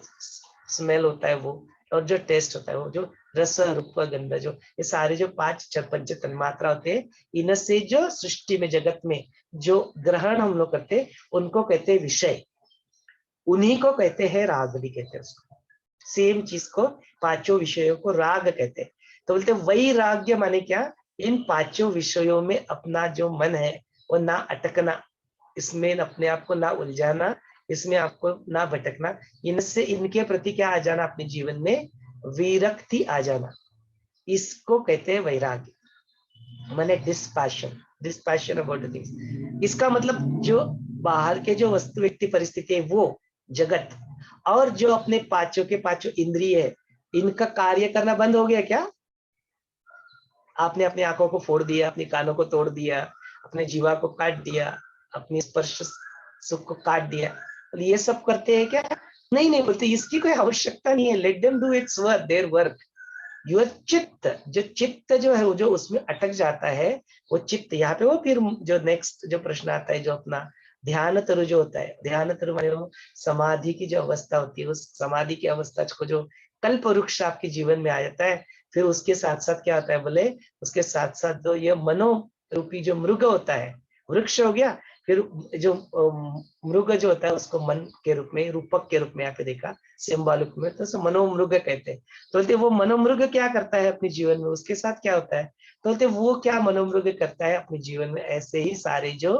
स्मेल होता है वो, और जो टेस्ट होता है वो, जो रस रूप गंध, जो ये सारे जो 5 पंच तन्मात्रा होते हैं, इनसे जो सृष्टि में, जगत में जो ग्रहण हम लोग करते हैं उनको कहते हैं विषय। उन्हीं को कहते हैं राग भी कहते हैं उसको। सेम चीज को, 5 विषयों को राग कहते हैं। तो बोलते वैराग्य माने क्या, इन 5 विषयों में अपना जो मन है वो ना अटकना, इसमें अपने आप को ना उलझाना, इसमें आपको ना भटकना, इनसे इनके प्रति क्या आ जाना, अपने जीवन में विरक्ति आ जाना, इसको कहते हैं वैराग्य, माने dispassion, dispassion about the things. इसका मतलब जो बाहर के जो वस्तु व्यक्ति परिस्थिति है, वो जगत, और जो अपने पांचों के पांचों इंद्रिय है, इनका कार्य करना बंद हो गया क्या? आपने अपनी आंखों को फोड़ दिया, अपने कानों को तोड़ दिया, अपने जीवा को काट दिया, अपनी स्पर्श सुख को काट दिया, और ये सब करते हैं क्या? नहीं नहीं, बोलते इसकी कोई आवश्यकता नहीं है, let them do it's work, their work. Your चित्त, जो चित्त जो है, वो जो उसमें अटक जाता है, वो चित्त यहाँ पे, वो फिर जो नेक्स्ट जो प्रश्न आता है, जो अपना ध्यान तरु जो होता है, ध्यान तरु माने वो समाधि की जो अवस्था होती है, उस समाधि की अवस्था को जो कल्प वृक्ष आपके जीवन में आ जाता है, फिर उसके साथ साथ क्या होता है बोले, उसके साथ साथ जो ये मनो रूपी जो मृग होता है, वृक्ष हो गया, फिर जो मृग जो होता है उसको मन के रूप में, रूपक के रूप में यहाँ पे देखा सिंबॉलिक में, तो मनोमृग कहते हैं। तो बोलते वो मनोमृग क्या करता है अपने जीवन में, उसके साथ क्या होता है, तो बोलते वो क्या मनोमृग करता है अपने जीवन में, ऐसे ही सारे जो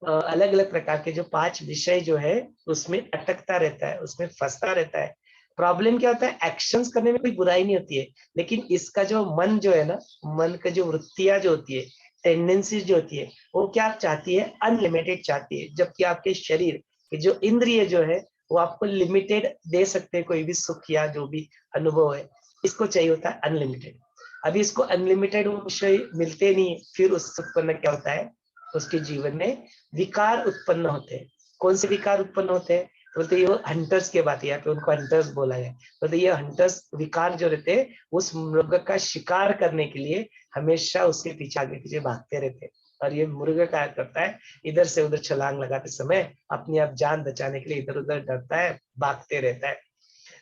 अलग अलग प्रकार के जो 5 विषय जो है, उसमें अटकता रहता है, उसमें फंसता रहता है। प्रॉब्लम क्या होता है, एक्शंस करने में कोई बुराई नहीं होती है, लेकिन इसका जो मन जो है ना, मन का जो वृत्तियां जो होती है, टेंडेंसीज जो होती है, वो क्या चाहती है, अनलिमिटेड चाहती है, जबकि आपके शरीर के जो इंद्रिय जो है, वो आपको लिमिटेड दे सकते हैं, कोई भी सुख या जो भी अनुभव है, इसको चाहिए होता है अनलिमिटेड। अभी इसको अनलिमिटेड विषय मिलते नहीं, फिर उस उत्पन्न क्या होता है, उसके जीवन में विकार उत्पन्न होते हैं। कौन से विकार उत्पन्न होते हैं, बोलते ये हंटर्स के बात, यहाँ पे उनको हंटर्स बोला है, बोलते ये हंटर्स विकार जो रहते हैं, उस मृग का शिकार करने के लिए हमेशा उसके पीछे आगे पीछे भागते रहते हैं। और ये मृग क्या करता है, इधर से उधर छलांग लगाते समय अपनी आप जान बचाने के लिए इधर उधर डरता है, भागते रहता है।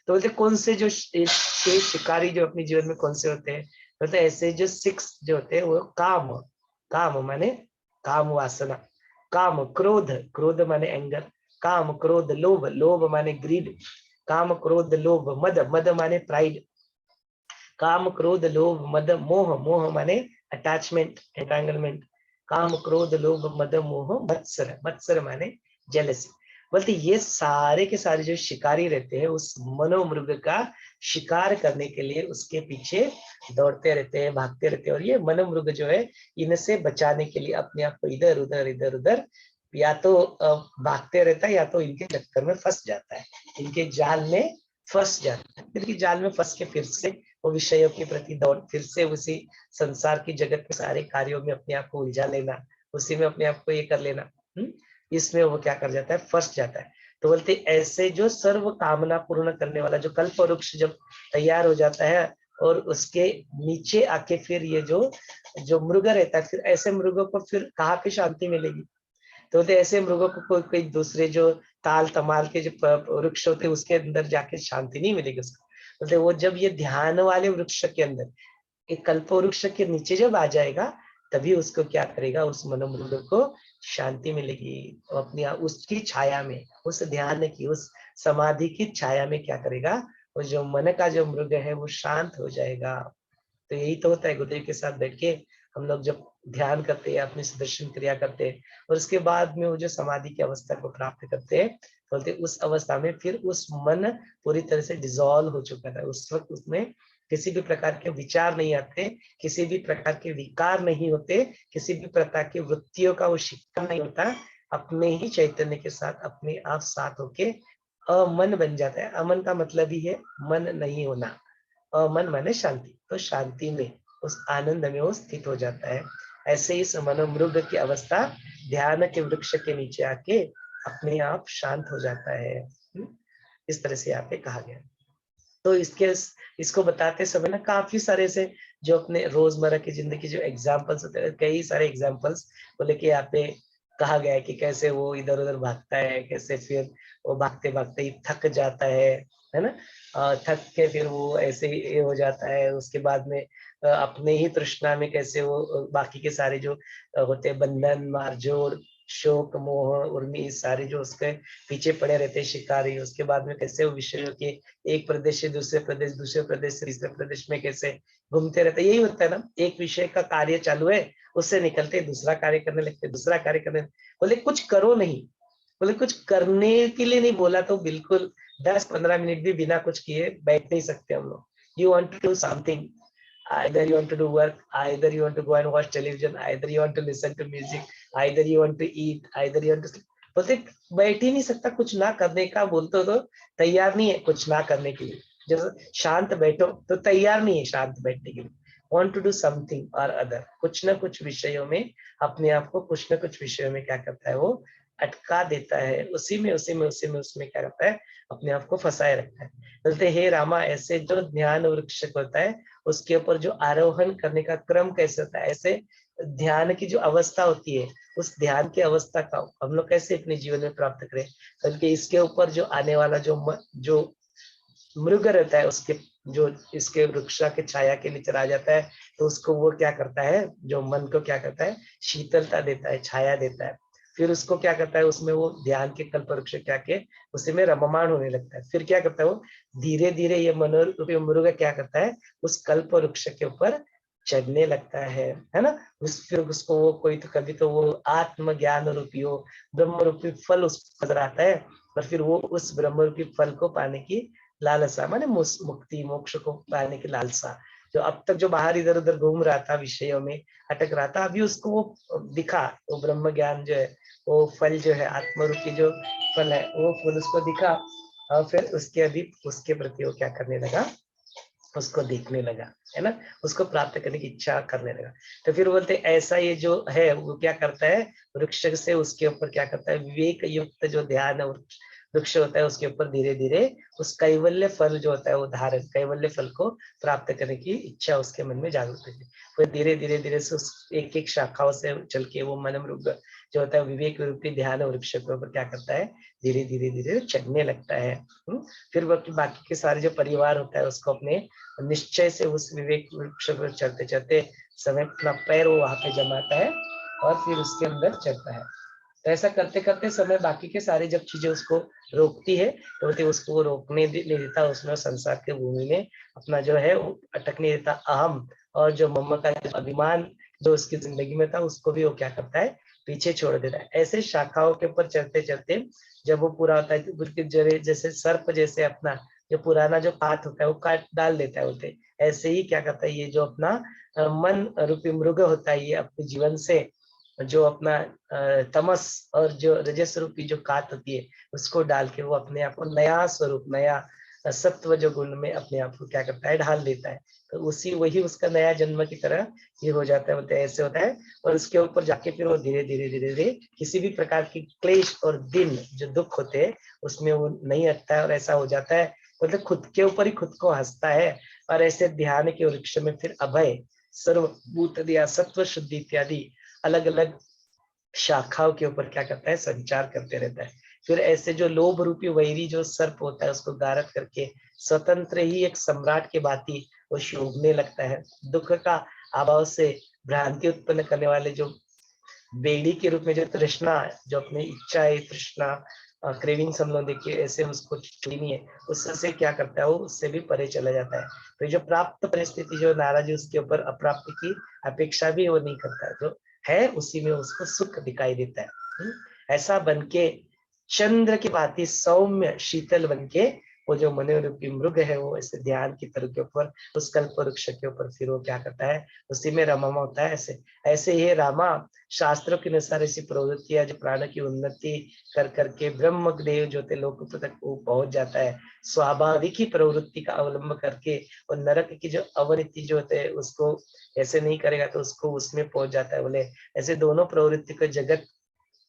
तो बोलते कौन से जो शिकारी जो अपने जीवन में कौन से होते हैं, बोलते ऐसे जो 6 जो होते हैं, वो काम, काम माने काम वासना, काम क्रोध, क्रोध माने एंगर, काम क्रोध लोभ, लोभ माने ग्रीड, काम क्रोध लोभ मद, मद माने प्राइड, काम क्रोध लोभ मद मोह, मोह माने अटैचमेंट, एंटेंगलमेंट, काम क्रोध लोभ मद मोह मत्सर, मत्सर माने जेलसी। बोलते ये सारे के सारे जो शिकारी रहते हैं, उस मनोमृग का शिकार करने के लिए उसके पीछे दौड़ते रहते हैं, भागते रहते हैं। और ये मनोमृग जो है, इनसे बचाने के लिए अपने आप को इधर उधर इधर उधर या तो भागते रहता है, या तो इनके चक्कर में फंस जाता है, इनके जाल में फंस जाता है। फिर जाल में फंस के फिर से वो विषयों के प्रति दौड़, फिर से उसी संसार की जगत के सारे कार्यों में अपने आप को उलझा लेना, उसी में अपने आप को ये कर लेना, इसमें वो क्या कर जाता है, फंस जाता है। तो बोलते ऐसे जो सर्व कामना पूर्ण करने वाला जो कल्प वृक्ष जब तैयार हो जाता है, और उसके नीचे आके फिर ये जो मृग रहता है, फिर ऐसे मृगों को फिर कहाँ पे शांति मिलेगी, तो बोलते ऐसे मृगों को कोई दूसरे जो ताल तमाल के जो वृक्ष होते हैं उसके अंदर जाके शांति नहीं मिलेगी उसको। बोलते वो जब ये ध्यान वाले वृक्ष के अंदर, एक कल्प वृक्ष के नीचे जब आ जाएगा, तभी उसको क्या करेगा, उस मनोमृग को शांति मिलेगी। अपनी उसकी छाया में, उस ध्यान की, उस समाधि की छाया में क्या करेगा, वो जो मन का जो मृग है वो शांत हो जाएगा। तो यही तो होता है, गुरुदेव के साथ बैठ के हम लोग जब ध्यान करते हैं, अपनी सुदर्शन क्रिया करते हैं, और उसके बाद में वो जो समाधि की अवस्था को प्राप्त करते हैं, बोलते उस अवस्था में फिर उस मन पूरी तरह से डिसॉल्व हो चुका था। उस वक्त उसमें किसी भी प्रकार के विचार नहीं आते, किसी भी प्रकार के विकार नहीं होते, किसी भी प्रकार की वृत्तियों का वो शिकार नहीं होता, अपने ही चैतन्य के साथ अपने आप साथ होके अमन बन जाता है। अमन का मतलब ही है मन नहीं होना, मन माने शांति, तो शांति में, उस आनंद में वो स्थित हो जाता है। ऐसे ही मनोमृग की अवस्था ध्यान के वृक्ष के नीचे आके अपने आप शांत हो जाता है। इस तरह से यहाँ पे कहा गया। तो इसको बताते समय ना काफी सारे से जो अपने रोजमर्रा की जिंदगी जो एग्जाम्पल्स होते हैं, कई सारे एग्जाम्पल्स को लेके यहाँ पे कहा गया है कि कैसे वो इधर उधर भागता है, कैसे फिर वो भागते भागते ही थक जाता है ना, थक के फिर वो ऐसे ही हो जाता है। उसके बाद में अपने ही तृष्णा में कैसे वो बाकी के सारे जो होते हैं बंधन, मारजोड़, शोक, मोह, उर्मी, सारे जो उसके पीछे पड़े रहते हैं शिकारी, उसके बाद में कैसे वो विषयों के एक प्रदेश से दूसरे प्रदेश, दूसरे प्रदेश से तीसरे प्रदेश में कैसे घूमते रहते। यही होता है ना, एक विषय का कार्य चालू है, उससे निकलते दूसरा कार्य करने लगते, दूसरा कार्य करने, बोले कुछ करो नहीं, बोले कुछ करने के लिए नहीं बोला तो बिल्कुल 10-15 मिनट भी बिना कुछ किए बैठ नहीं सकते हम लोग. You want to do something, either you want to do work, either you want to go and watch television, either you want to listen to music, either you want to eat, either you want to sleep. बोलते बैठ ही नहीं सकता, कुछ ना करने का बोलते हो तो तैयार नहीं है कुछ ना करने के लिए. जब शांत बैठो तो तैयार नहीं है शांत बैठने के लिए. want to do something or other, कुछ ना कुछ विषयों में अपने आप को कुछ ना कुछ विषयों में क्या करता है वो अटका देता है, उसी में क्या करता है अपने आप को फंसाए रखता है. बोलते हे रामा, ऐसे जो ध्यान वृक्ष होता है उसके ऊपर जो आरोहण करने का क्रम कैसे होता है, ऐसे ध्यान की जो अवस्था होती है उस ध्यान की अवस्था का हम लोग कैसे अपने जीवन में प्राप्त करें. बल्कि इसके ऊपर जो आने वाला जो मृग रहता है उसके जो इसके वृक्षा के छाया के नीचे आ जाता है तो उसको वो क्या करता है, जो मन को क्या करता है शीतलता देता है, छाया देता है. फिर उसको क्या करता है, उसमें वो ध्यान के कल्प वृक्ष क्या के उसी में रममाण होने लगता है. फिर क्या करता है वो धीरे धीरे ये मनोरूपी मृग क्या करता है उस कल्प वृक्ष के ऊपर चढ़ने लगता है ना. फिर उसको वो कोई तो कभी तो वो आत्म ज्ञान रूपी हो ब्रह्म रूपी फल उसको नजर आता है और फिर वो उस ब्रह्म रूपी फल को पाने की लालसा, माने मुक्ति मोक्ष को पाने की लालसा, जो अब तक जो बाहर इधर उधर घूम रहा था विषयों में अटक रहा था, अभी उसको वो दिखा, वो ब्रह्म ज्ञान जो है वो फल जो है आत्मरूपी जो फल है वो फल उसको दिखा और फिर उसके अभी उसके प्रति वो क्या करने लगा, उसको देखने लगा है ना, उसको प्राप्त करने की इच्छा करने लगा. तो फिर बोलते ऐसा ये जो है वो क्या करता है वृक्ष से उसके ऊपर क्या करता है विवेक युक्त जो ध्यान वृक्ष होता है उसके ऊपर धीरे धीरे उस कैवल्य फल जो होता है वो धारण कैवल्य फल को प्राप्त करने की इच्छा उसके मन में जागृत होती है. फिर धीरे धीरे धीरे से उस एक एक शाखाओं से चल के वो मनमृग जो होता है विवेक रूपी ध्यान वृक्ष के ऊपर क्या करता है धीरे धीरे धीरे चढ़ने लगता है. फिर बाकी के सारे जो परिवार होता है उसको अपने निश्चय से उस विवेक वृक्ष पर चढ़ते चढ़ते समय अपना पैर वो वहां पे जमाता है और फिर उसके अंदर चढ़ता है. तो ऐसा करते करते समय बाकी के सारे जब चीजें उसको रोकती है तो उसको रोकने नहीं देता, उसमें संसार के भूमि में अपना जो है वो अटकने देता. अहम और जो मम्मा का अभिमान जो उसकी जिंदगी में था उसको भी वो क्या करता है पीछे छोड़ देता है. ऐसे शाखाओं के ऊपर चढ़ते चढ़ते जब वो पूरा होता है जैसे सर्प जैसे अपना जो पुराना जो पात होता है वो काट डाल देता है होते, ऐसे ही क्या करता है ये जो अपना मन रूपी मृग होता है ये अपने जीवन से जो अपना तमस और जो रजस रूपी जो कात होती है उसको डाल के वो अपने आप को नया स्वरूप नया सत्व जो गुण में अपने आप को क्या करता है ढाल देता है. तो उसी वही उसका नया जन्म की तरह ये हो जाता है, बोलते ऐसे होता है. और उसके ऊपर जाके फिर वो धीरे धीरे धीरे धीरे किसी भी प्रकार की क्लेश और दिन जो दुख होते हैं उसमें वो नहीं अटता है और ऐसा हो जाता है मतलब खुद के ऊपर ही खुद को हंसता है. और ऐसे ध्यान के वृक्ष में फिर अभय सर्वभूत दिया सत्व शुद्धि इत्यादि अलग अलग शाखाओं के ऊपर क्या करता है संचार करते रहता है. फिर ऐसे जो लोभ रूपी वैरी जो सर्प होता है उसको गारत करके स्वतंत्र ही एक सम्राट के भांति वो शोभने लगता है. दुख का अभाव से भ्रांति उत्पन्न करने वाले जो बेड़ी के रूप में जो तृष्णा जो अपनी इच्छा है तृष्णा क्रेविंग्स हम लोग देखिए ऐसे उसको छूनी है उससे क्या करता है वो उससे भी परे चला जाता है. तो जो प्राप्त परिस्थिति जो नाराज उसके ऊपर अप्राप्त की अपेक्षा भी वो नहीं करता है, जो है उसी में उसको सुख दिखाई देता है. ऐसा बनके चंद्र की भांति सौम्य शीतल बनके वो जो मनोरूपी मृग है वो ऐसे ध्यान की तरह के ऊपर उस कल्प वृक्ष के ऊपर फिर वो क्या करता है उसी में रममा होता है. ऐसे ऐसे ही रामा शास्त्रों के अनुसार ऐसी प्रवृत्तियां जो प्राण की उन्नति कर करके ब्रह्म देव जो थे लोक तक वो पहुंच जाता है. स्वाभाविक ही प्रवृत्ति का अवलंब करके और नरक की जो अवनिति जो होते है उसको ऐसे नहीं करेगा तो उसको उसमें पहुंच जाता है. बोले ऐसे दोनों प्रवृत्ति को जगत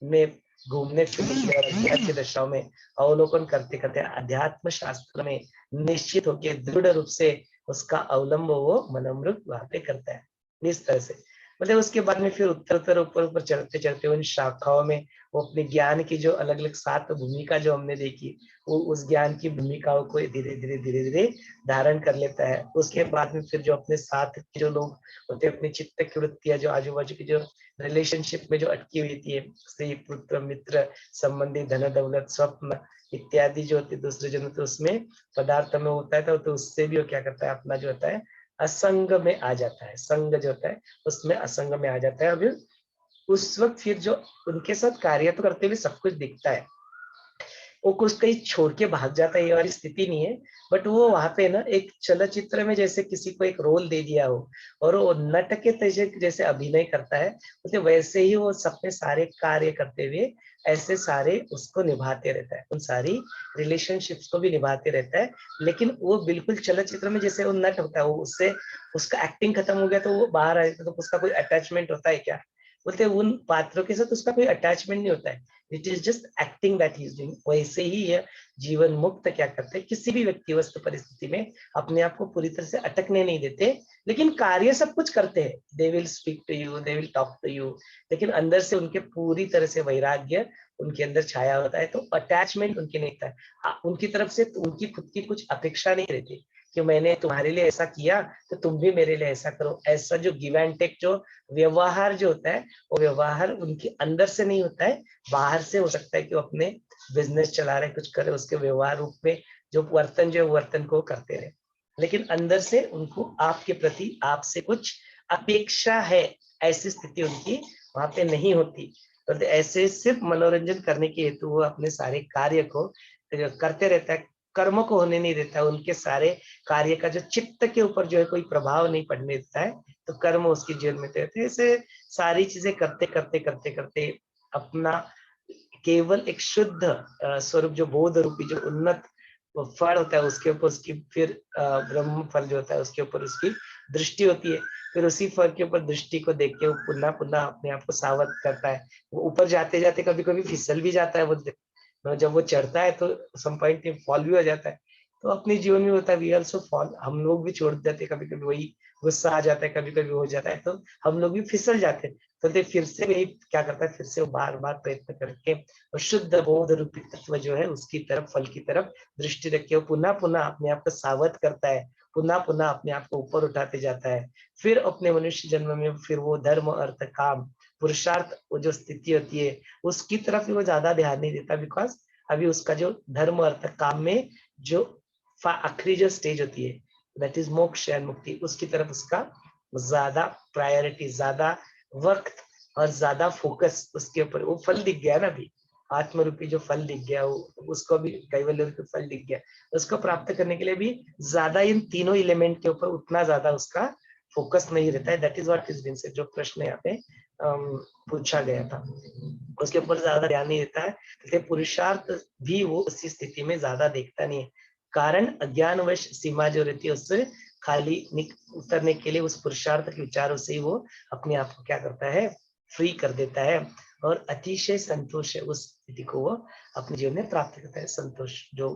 में घूमने फिरने और अध्यात्म की दशाओं में अवलोकन करते करते अध्यात्म शास्त्र में निश्चित होकर दृढ़ रूप से उसका अवलंब वो मनोमृग वहां पे करता है. इस तरह से मतलब उसके बाद में फिर उत्तर ऊपर ऊपर चढ़ते चढ़ते उन शाखाओं में वो अपने ज्ञान की जो अलग अलग 7 भूमिका जो हमने देखी वो उस ज्ञान की भूमिकाओं को धीरे धीरे धीरे धीरे धारण कर लेता है. उसके बाद में फिर जो अपने साथ जो लोग होते अपनी चित्त की वृत्तियां जो आजू बाजू की जो रिलेशनशिप में जो अटकी हुई थी स्त्री पुत्र मित्र संबंधी धन दौलत स्वप्न इत्यादि जो होती दूसरे जन्म तो उसमें पदार्थ में होता है तो उससे भी वो क्या करता है अपना जो होता है असंग में आ जाता है. संग जो होता है उसमें असंग में आ जाता है. अभी उस वक्त फिर जो उनके साथ कार्य तो करते हुए सब कुछ दिखता है वो कुछ कहीं छोड़ के भाग जाता है, ये वाली स्थिति नहीं है, बट वो वहां पे ना एक चलचित्र में जैसे किसी को एक रोल दे दिया हो और वो नट के तेजे जैसे अभिनय करता है, तो वैसे ही वो अपने सारे कार्य करते हुए ऐसे सारे उसको निभाते रहता है, उन सारी रिलेशनशिप्स को भी निभाते रहता है। लेकिन वो बिल्कुल चलचित्र में जैसे वो नट होता है, वो उससे उसका एक्टिंग खत्म हो गया तो वो बाहर आया, तो उसका कोई अटैचमेंट होता है क्या? बोलते उन पात्रों के साथ उसका कोई अटैचमेंट नहीं होता है, it is just acting that he is doing. वैसे ही ये जीवन मुक्त क्या करते हैं, किसी भी व्यक्ति वस्तु परिस्थिति में अपने आप को पूरी तरह से अटकने नहीं देते, लेकिन कार्य सब कुछ करते हैं। They will speak to you, they will talk to you, लेकिन अंदर से उनके पूरी तरह से वैराग्य उनके अंदर छाया होता है, तो अटैचमेंट उनकी नहीं था। उनकी तरफ से उनकी खुद की कुछ अपेक्षा नहीं रहती कि मैंने तुम्हारे लिए ऐसा किया तो तुम भी मेरे लिए ऐसा करो। ऐसा जो गिव एंड टेक जो व्यवहार जो होता है, वो व्यवहार उनके अंदर से नहीं होता है, बाहर से हो सकता है कि वो अपने बिजनेस चला रहे, कुछ करे, उसके व्यवहार रूप में जो वर्तन जो वर्तन को करते रहे, लेकिन अंदर से उनको आपके प्रति आपसे कुछ अपेक्षा है, ऐसी स्थिति उनकी वहां पे नहीं होती। तो ऐसे सिर्फ मनोरंजन करने के हेतु वो अपने सारे कार्य को करते रहता है, कर्म को होने नहीं देता है। उनके सारे कार्य का जो चित्त के ऊपर जो है कोई प्रभाव नहीं पड़ने देता है, तो कर्म उसके जीवन में रहते हैं। ऐसे सारी चीजें करते करते करते करते अपना केवल एक शुद्ध स्वरूप जो बोध रूपी जो उन्नत फल होता है, उसके ऊपर उसकी फिर ब्रह्म फल जो होता है उसके ऊपर उसकी दृष्टि होती है। फिर उसी फल के ऊपर दृष्टि को देख के वो पुनः पुनः अपने आप को सावध करता है। वो ऊपर जाते जाते कभी कभी फिसल भी जाता है, वो जब वो चढ़ता है तो सम पॉइंट फॉल भी हो जाता है। तो अपने जीवन में होता है, वी आल्सो फॉल, हम लोग भी छोड़ देते हैं कभी कभी, वही गुस्सा आ जाता है, कभी कभी हो जाता है, तो हम लोग भी फिसल जाते हैं। तो फिर से वही क्या करता है, फिर से वो बार बार प्रयत्न करके और शुद्ध बोध रूपी तत्व जो है उसकी तरफ, फल की तरफ दृष्टि रख के वो पुनः पुनः अपने आप को सावध करता है, पुनः पुनः अपने आप को ऊपर उठाते जाता है। फिर अपने मनुष्य जन्म में फिर वो धर्म अर्थ काम पुरुषार्थ वो जो स्थिति होती है उसकी तरफ वो ज्यादा ध्यान नहीं देता, बिकॉज अभी उसका जो धर्म अर्थ काम में जो आखिरी जो स्टेज होती है दैट इज मोक्ष एंड मुक्ति, उसकी तरफ उसका ज्यादा प्रायोरिटी, ज्यादा वक्त और ज्यादा फोकस उसके ऊपर। वो फल दिख गया ना, अभी आत्म रूपी जो फल दिख गया, उसको भी कैवल्य रूपी फल दिख गया, उसको प्राप्त करने के लिए भी ज्यादा इन तीनों एलिमेंट के ऊपर उतना ज्यादा उसका फोकस नहीं रहता है। That is what is been said, जो प्रश्न यहाँ पे पूछा गया था उसके ऊपर ज्यादा ध्यान नहीं देता है। तो पुरुषार्थ भी वो उसी स्थिति में ज्यादा देखता नहीं है, कारण अज्ञानवश सीमा जो रहती है उससे खाली उतरने के लिए उस पुरुषार्थ के विचारों से ही वो अपने आप को क्या करता है, फ्री कर देता है और अतिशय संतोष है उस स्थिति को वो अपने जीवन में प्राप्त करता है, संतोष जो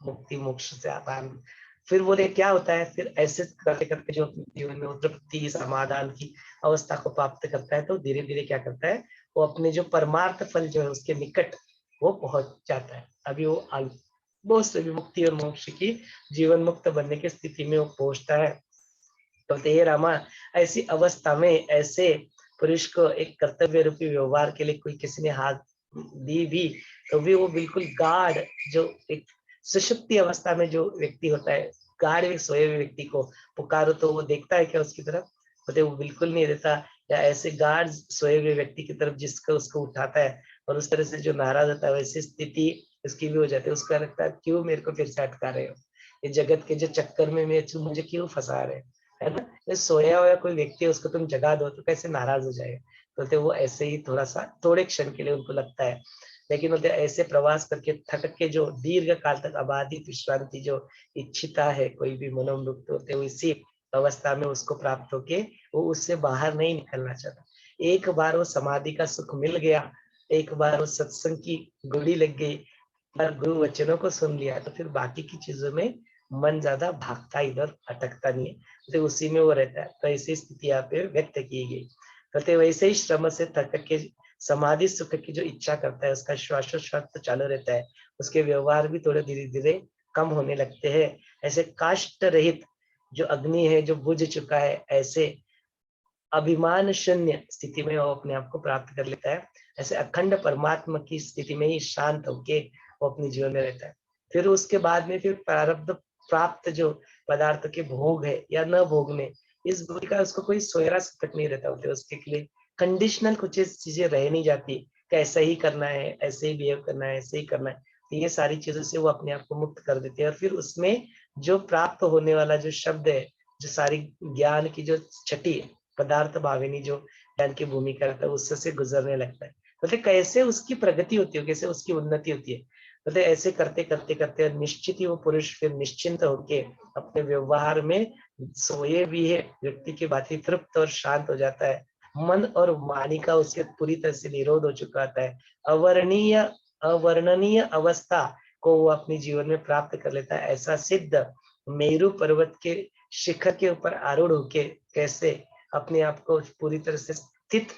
मुक्ति मोक्ष से आता है। फिर वो क्या होता है, फिर ऐसे करते करते जो अपने जीवन में तृप्ति समाधान की अवस्था को प्राप्त करता है, तो धीरे धीरे क्या करता है, वो अपने जो परमार्थ फल जो है उसके निकट वो पहुंच जाता है। अभी वो बहुत से मुक्ति और मोक्ष की जीवन मुक्त बनने की स्थिति में वो पहुंचता है। तो हे रामा, ऐसी अवस्था में ऐसे पुरुष को एक कर्तव्य रूपी व्यवहार के लिए कोई किसी ने हाथ दी भी, तो भी वो बिल्कुल गाढ़ जो एक सुषुप्ति अवस्था में जो व्यक्ति होता है, गाढ़ में सोए हुए व्यक्ति को पुकारो तो वो देखता है क्या उसकी तरफ, बोलते वो बिल्कुल नहीं देता। या ऐसे गाढ़ सोए हुए व्यक्ति की तरफ जिसको उसको उठाता है और उस तरह से जो नाराज होता है, वैसी स्थिति उसकी भी हो जाती है। उसका लगता है क्यों मेरे को फिर से अटका रहे हो, ये जगत के जो चक्कर में मुझे क्यों फंसा रहे है ना। सोया हुआ कोई व्यक्ति है उसको तुम जगा दो तो कैसे नाराज हो जाएगा। बोलते वो ऐसे ही थोड़ा सा थोड़े क्षण के लिए उनको लगता है, लेकिन बोलते ऐसे प्रवास करके थक के जो दीर्घ काल तक अबाधित विश्रांति जो इच्छिता है कोई भी मनोमुक्त होते हुए इसी अवस्था में उसको प्राप्त होके वो उससे बाहर नहीं निकलना चाहता। एक बार वो समाधि का सुख मिल गया, एक बार वो सत्संग की गुड़ी लग गई और गुरु वचनों को सुन लिया, तो फिर बाकी की चीजों में मन ज्यादा भागता इधर अटकता नहीं है, तो उसी में वो रहता है। तो ऐसी स्थिति यहाँ पे व्यक्त की गई। कहते वैसे ही श्रम से थक के समाधि सुख की जो इच्छा करता है उसका श्वासोच्छ्वास तो चालू रहता है, उसके व्यवहार भी थोड़े धीरे धीरे कम होने लगते हैं। ऐसे काष्ठ रहित जो अग्नि है जो बुझ चुका है, ऐसे अभिमान शून्य स्थिति में वो अपने आप को प्राप्त कर लेता है। ऐसे अखंड परमात्मा की स्थिति में ही शांत होके वो अपने जीवन में रहता है। फिर उसके बाद में फिर प्रारब्ध प्राप्त जो पदार्थ के भोग है या न भोगने, इस भोग का उसको कोई सोयरा संकट नहीं रहता होता, उसके लिए कंडीशनल कुछ चीजें रह नहीं जाती कि ऐसा ही करना है, ऐसे ही बिहेव करना है, ऐसे ही करना है। तो ये सारी चीजों से वो अपने आप को मुक्त कर देते हैं और फिर उसमें जो प्राप्त होने वाला जो शब्द है, जो सारी ज्ञान की जो छठी पदार्थ भाविनी जो ज्ञान की भूमिका रहता है उससे गुजरने लगता है। मतलब कैसे उसकी प्रगति होती है, कैसे उसकी उन्नति होती है। मतलब ऐसे करते करते करते निश्चित ही वो पुरुष फिर निश्चिंत होके अपने व्यवहार में सोए भी है व्यक्ति की बातें तृप्त और शांत हो जाता है। मन और वाणी का उसके पूरी तरह से निरोध हो चुका होता है। अवर्णनीय अवस्था को वो अपने जीवन में प्राप्त कर लेता है। ऐसा सिद्ध मेरु पर्वत के शिखर के ऊपर आरूढ़ होके कैसे अपने आप को पूरी तरह से स्थित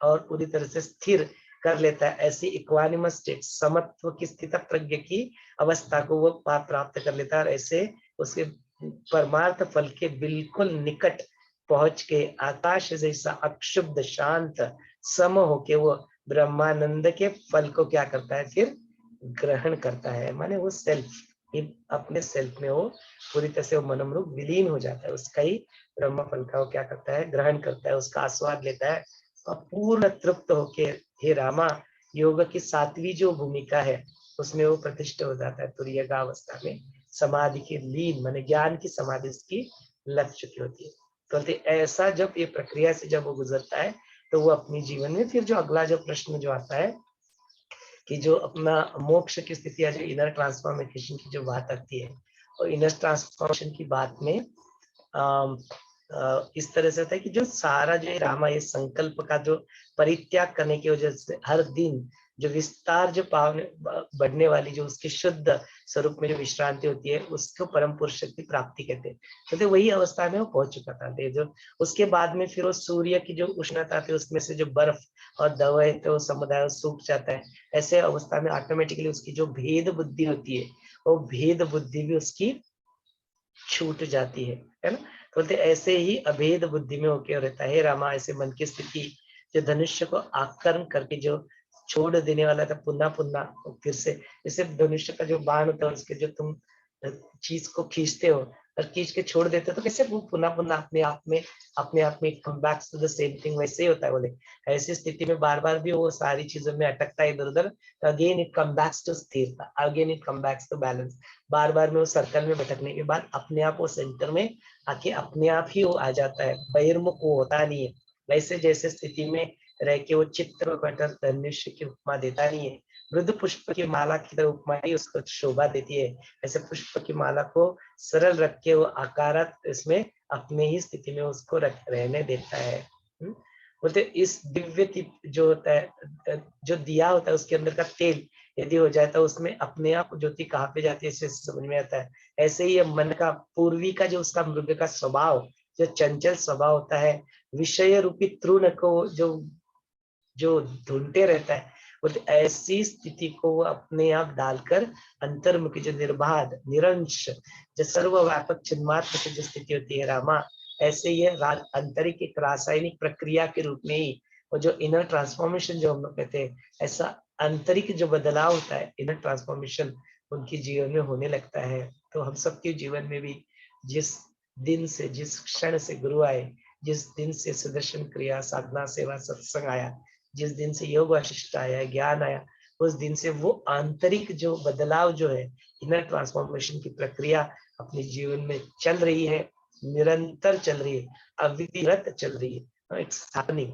और पूरी तरह से स्थिर कर लेता है, ऐसी इक्वानिमस स्टेट, समत्व की स्थित प्रज्ञ की अवस्था को वो प्राप्त कर लेता है। और ऐसे उसके परमार्थ फल के बिल्कुल निकट पहुंच के आकाश जैसा अक्षुब्ध शांत सम होके वो ब्रह्मानंद के फल को क्या करता है, फिर ग्रहण करता है। माने वो सेल्फ, अपने सेल्फ में वो पूरी तरह से वो मनोमरूप विलीन हो जाता है। उसका ही ब्रह्म फल का वो क्या करता है, ग्रहण करता है, उसका आस्वाद लेता है और पूर्ण तृप्त होके हे रामा योग की सातवीं जो भूमिका है उसमें वो प्रतिष्ठित हो जाता है। तुर्यगा अवस्था में समाधि के लीन माने ज्ञान की समाधि उसकी लग चुकी होती है। तो ऐसा जब ये प्रक्रिया से जब वो गुजरता है तो वो अपने जीवन में फिर जो अगला जो प्रश्न जो आता है कि जो अपना मोक्ष की स्थिति है, जो इनर ट्रांसफॉर्मेशन की जो बात आती है, और इनर ट्रांसफॉर्मेशन की बात में इस तरह से होता है कि जो सारा जो रामा ये संकल्प का जो परित्याग करने की वजह से हर दिन जो विस्तार जो पावने बढ़ने वाली जो उसके शुद्ध स्वरूप में जो विश्रांति होती है उसको परम पुरुष शक्ति प्राप्ति कहते हैं। तो वही अवस्था में वो पहुंच चुका था। जो उसके बाद में फिर वो सूर्य की जो उष्णता थी उसमें से जो बर्फ और दवाई तो समुदाय सूख जाता है। ऐसे अवस्था में ऑटोमेटिकली उसकी जो भेद बुद्धि होती है वो भेद बुद्धि भी उसकी छूट जाती है ना। तो बोलते ऐसे ही अभेद बुद्धि में होके रहता है रामा। ऐसे मन की स्थिति जो धनुष्य को आकर्षण करके जो छोड़ देने वाला था पुनः पुनः फिर से, जैसे धनुष्य का जो बाण होता है उसके जो तुम चीज को खींचते हो और खींच के छोड़ देते हो तो कैसे वो पुनः पुनः अपने आप में come back to the same thing, वैसे ही होता है। बोले ऐसी स्थिति में बार बार भी वो सारी चीजों में अटकता है इधर उधर, again it come backs to स्थिरता, again it come backs to balance. बार बार में वो सर्कल में भटकने के बाद अपने आप वो सेंटर में आके अपने आप ही वो आ जाता है, बहिर्मुख वो होता नहीं है। वैसे जैसे स्थिति में रह के वो चित्र बटर धनुष्य की उपमा देता नहीं है, मृदु पुष्प की माला की तरह उपमा ही उसको शोभा देती है। ऐसे पुष्प की माला को सरल रख के वो आकारात इसमें अपने ही स्थिति में उसको रहने देता है। बोलते इस दिव्य जो होता है, जो दिया होता है उसके अंदर का तेल यदि हो जाए तो उसमें अपने आप ज्योति कहाँ पे जाती है इसे समझ में आता है। ऐसे ही मन का पूर्वी का जो उसका मृग का स्वभाव, जो चंचल स्वभाव होता है, विषय रूपी तृण को जो ढूंढते रहता है, वो ऐसी स्थिति को वो अपने आप डालकर अंतर्मुखी जो निर्बाध निरंश जो सर्वव्यापक चिन्मात्र की जो स्थिति होती है रामा, ऐसे ये आंतरिक एक रासायनिक प्रक्रिया के रूप में ही वो जो इनर ट्रांसफॉर्मेशन जो हम लोग कहते हैं, ऐसा आंतरिक जो बदलाव होता है इनर ट्रांसफॉर्मेशन उनके जीवन में होने लगता है। तो हम सबके जीवन में भी जिस दिन से जिस क्षण से गुरु आए, जिस दिन से सुदर्शन क्रिया साधना सेवा सत्संग आया, जिस दिन से योग वशिष्ठ आया, ज्ञान आया, उस दिन से वो आंतरिक जो बदलाव जो है इनर ट्रांसफॉर्मेशन की प्रक्रिया अपने जीवन में चल रही है, निरंतर चल रही है, अविरत चल रही है, इट्स हैपनिंग।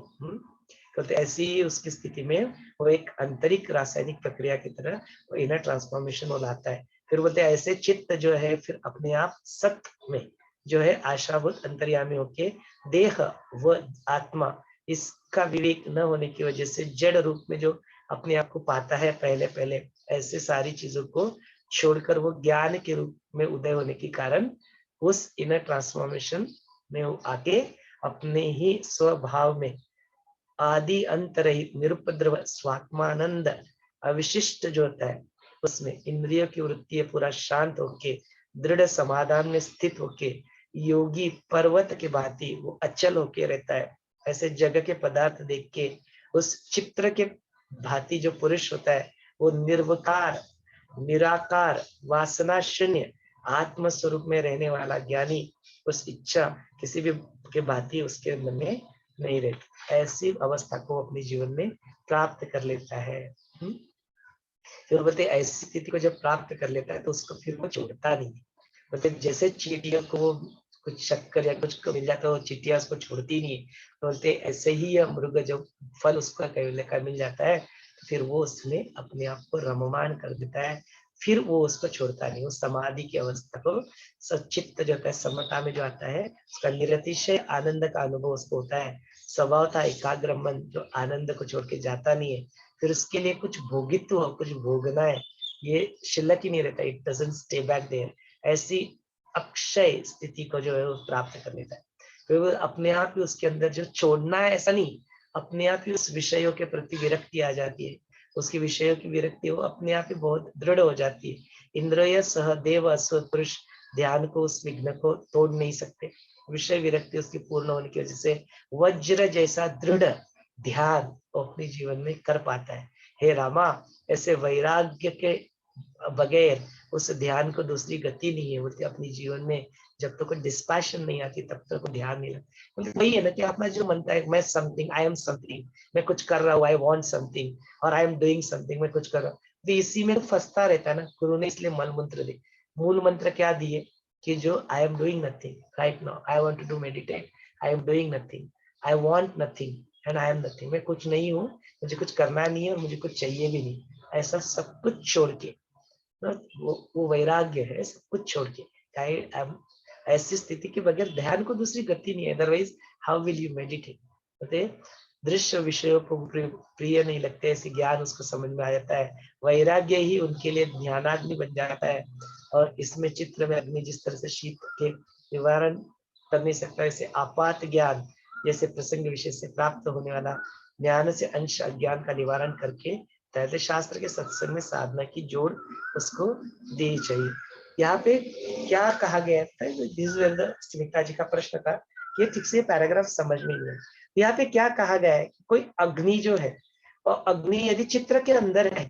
तो ऐसी ही उसकी स्थिति में वो एक आंतरिक रासायनिक प्रक्रिया की तरह वो इनर ट्रांसफॉर्मेशन हो जाता है। फिर बोलते ऐसे चित्त जो है फिर अपने आप सत्य में जो है आशाभूत अंतर्यामी होके देह व आत्मा इसका विवेक न होने की वजह से जड़ रूप में जो अपने आप को पाता है पहले पहले, ऐसे सारी चीजों को छोड़कर वो ज्ञान के रूप में उदय होने के कारण उस इनर ट्रांसफॉर्मेशन में आके अपने ही स्वभाव में आदि अंत रहित निरुपद्रव स्वात्मानंद अविशिष्ट जो होता है उसमें इंद्रियों की वृत्ति पूरा शांत होके दृढ़ समाधान में स्थित होके योगी पर्वत के भांति वो अचल होके रहता है। ऐसे जगह के पदार्थ देख के उस चित्र के भांति जो पुरुष होता है वो निर्विकार निराकार वासना शून्य आत्म स्वरूप में रहने वाला ज्ञानी उस इच्छा किसी भी के भांति उसके मन में नहीं रहती, ऐसी अवस्था को अपने जीवन में प्राप्त कर लेता है। फिर बोलते ऐसी स्थिति को जब प्राप्त कर लेता है तो उसको फिर वो छोड़ता नहीं। बोलते जैसे चींटियों को वो कुछ शक्कर या कुछ को मिल जाता है, वो चींटियां उसको छोड़ती नहीं है। तो बोलते ऐसे ही यह मृग जब फल उसका का मिल जाता है तो फिर वो उसमें अपने आप को रममान कर देता है, फिर वो उसको छोड़ता नहीं। वो समाधि की अवस्था को सचित्त जो होता है, समता में जो आता है, उसका निरतिशय आनंद का अनुभव उसको होता है। स्वभाव था एकाग्र मन जो आनंद को छोड़ के जाता नहीं है, फिर उसके लिए कुछ भोगित्व हो, कुछ भोगना है, ये शिल्लक ही नहीं रहता, it doesn't stay back there. ऐसी अक्षय स्थिति को जो है वो प्राप्त कर लेता है। फिर वो अपने आप ही उसके अंदर जो छोड़ना है ऐसा नहीं, अपने आप ही उस विषयों के प्रति विरक्ति आ जाती है। उसकी विषयों की विरक्ति वो अपने आप ही बहुत दृढ़ हो जाती है। इंद्रिय सहदेव असुर पुरुष ध्यान को, उस विघ्न को तोड़ नहीं सकते। विषय विरक्ति उसकी पूर्ण होने की वजह से वज्र जैसा दृढ़ ध्यान वो अपने जीवन में कर पाता है। हे रामा, ऐसे वैराग्य के बगैर उस ध्यान को दूसरी गति नहीं है। बोलते अपने जीवन में जब तक डिस्पैशन नहीं आती तब तक ध्यान नहीं लगता। वही है ना कि अपना जो मनता है मैं समथिंग, आई एम समथिंग, मैं कुछ कर रहा हूँ, आई वांट समथिंग, और आई एम डूइंग समथिंग, मैं कुछ कर रहा हूँ, तो इसी में फंसता रहता है ना। गुरु ने इसलिए मूल मंत्र दे, मूल मंत्र क्या दिए कि जो I am doing nothing right now, I want to do meditate, I am doing nothing, I want nothing and I am nothing. मैं कुछ नहीं हूँ, मुझे कुछ करना नहीं है और मुझे कुछ चाहिए भी नहीं। ऐसा सब कुछ छोड़ के वो वैराग्य है, सब कुछ छोड़ के। ऐसी स्थिति के बगैर ध्यान को दूसरी गति नहीं है। Otherwise how will you meditate. बोलते दृश्य विषयों को प्रिय नहीं लगते, ऐसे ज्ञान उसको समझ में आ जाता है। वैराग्य ही उनके लिए ज्ञानाग्नि बन जाता है। और इसमें चित्र में अग्नि जिस तरह से शीत के निवारण कर नहीं सकता, ऐसे आपात ज्ञान जैसे प्रसंग विषय से प्राप्त होने वाला ज्ञान से अंश अज्ञान का निवारण करके तैतृय शास्त्र के सत्संग में साधना की जोड़ उसको दी चाहिए। यहाँ पे क्या कहा गया था, स्मिता जी का प्रश्न था, ये ठीक से पैराग्राफ समझ में नहीं है। यहाँ पे क्या कहा गया है, कोई अग्नि जो है, और अग्नि यदि चित्र के अंदर है,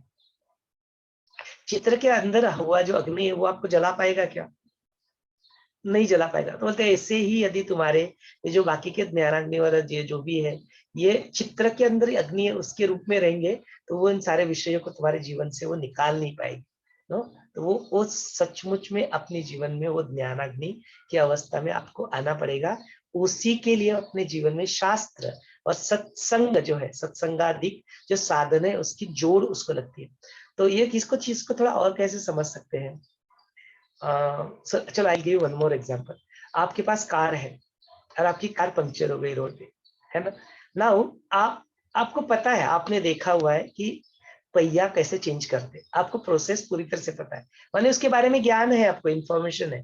चित्र के अंदर हुआ जो अग्नि है वो आपको जला पाएगा क्या? नहीं जला पाएगा। तो बोलते हैं ऐसे ही यदि तुम्हारे ये जो बाकी के ज्ञानाग्नि और ये जो भी है, ये चित्र के अंदर ही अग्नि है उसके रूप में रहेंगे, तो वो इन सारे विषयों को तुम्हारे जीवन से वो निकाल नहीं पाएगी। नो, तो वो सचमुच में अपने जीवन में वो ज्ञानाग्नि की अवस्था में आपको आना पड़ेगा। उसी के लिए अपने जीवन में शास्त्र और सत्संग जो है, सत्संगाधिक जो साधन है उसकी जोड़ उसको लगती है। तो ये किसको चीज को थोड़ा और कैसे समझ सकते हैं? चलो I give one more example. आपके पास कार है और आपकी कार पंक्चर हो गई रोड पे, है ना। नाउ आपको पता है, आपने देखा हुआ है कि पहिया कैसे चेंज करते, आपको प्रोसेस पूरी तरह से पता है, माने उसके बारे में ज्ञान है, आपको इंफॉर्मेशन है।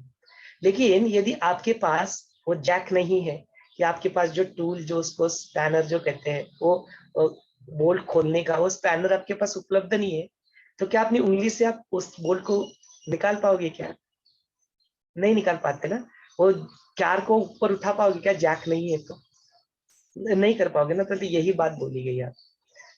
लेकिन यदि आपके पास वो जैक नहीं है, कि आपके पास जो टूल, जो उसको स्पैनर जो कहते हैं, वो बोल्ट खोलने का वो स्पैनर आपके पास उपलब्ध नहीं है, तो क्या अपनी उंगली से आप उस बोल्ट को निकाल पाओगे क्या? नहीं निकाल पाते ना। वो कार को ऊपर उठा पाओगे क्या? जैक नहीं है तो नहीं कर पाओगे ना। तो यही बात बोली गई है।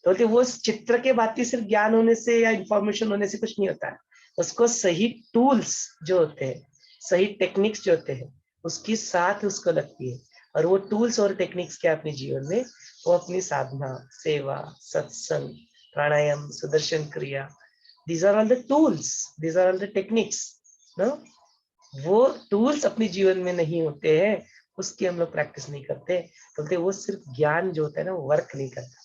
तो वो चित्र के बात ही सिर्फ ज्ञान होने से या इंफॉर्मेशन होने से कुछ नहीं होता है। उसको सही टूल्स जो होते हैं, सही टेक्निक्स जो होते हैं, उसकी साथ उसको लगती है। और वो टूल्स और टेक्निक्स क्या अपने जीवन में, वो अपनी साधना, सेवा, सत्संग, pranayama, Sudarshan Kriya, these are all the tools, these are all the techniques. No, वो टूल्स अपने जीवन में नहीं होते हैं, उसकी हम लोग प्रैक्टिस नहीं करते, बोलते वो सिर्फ ज्ञान जो होता है ना वो वर्क नहीं करता।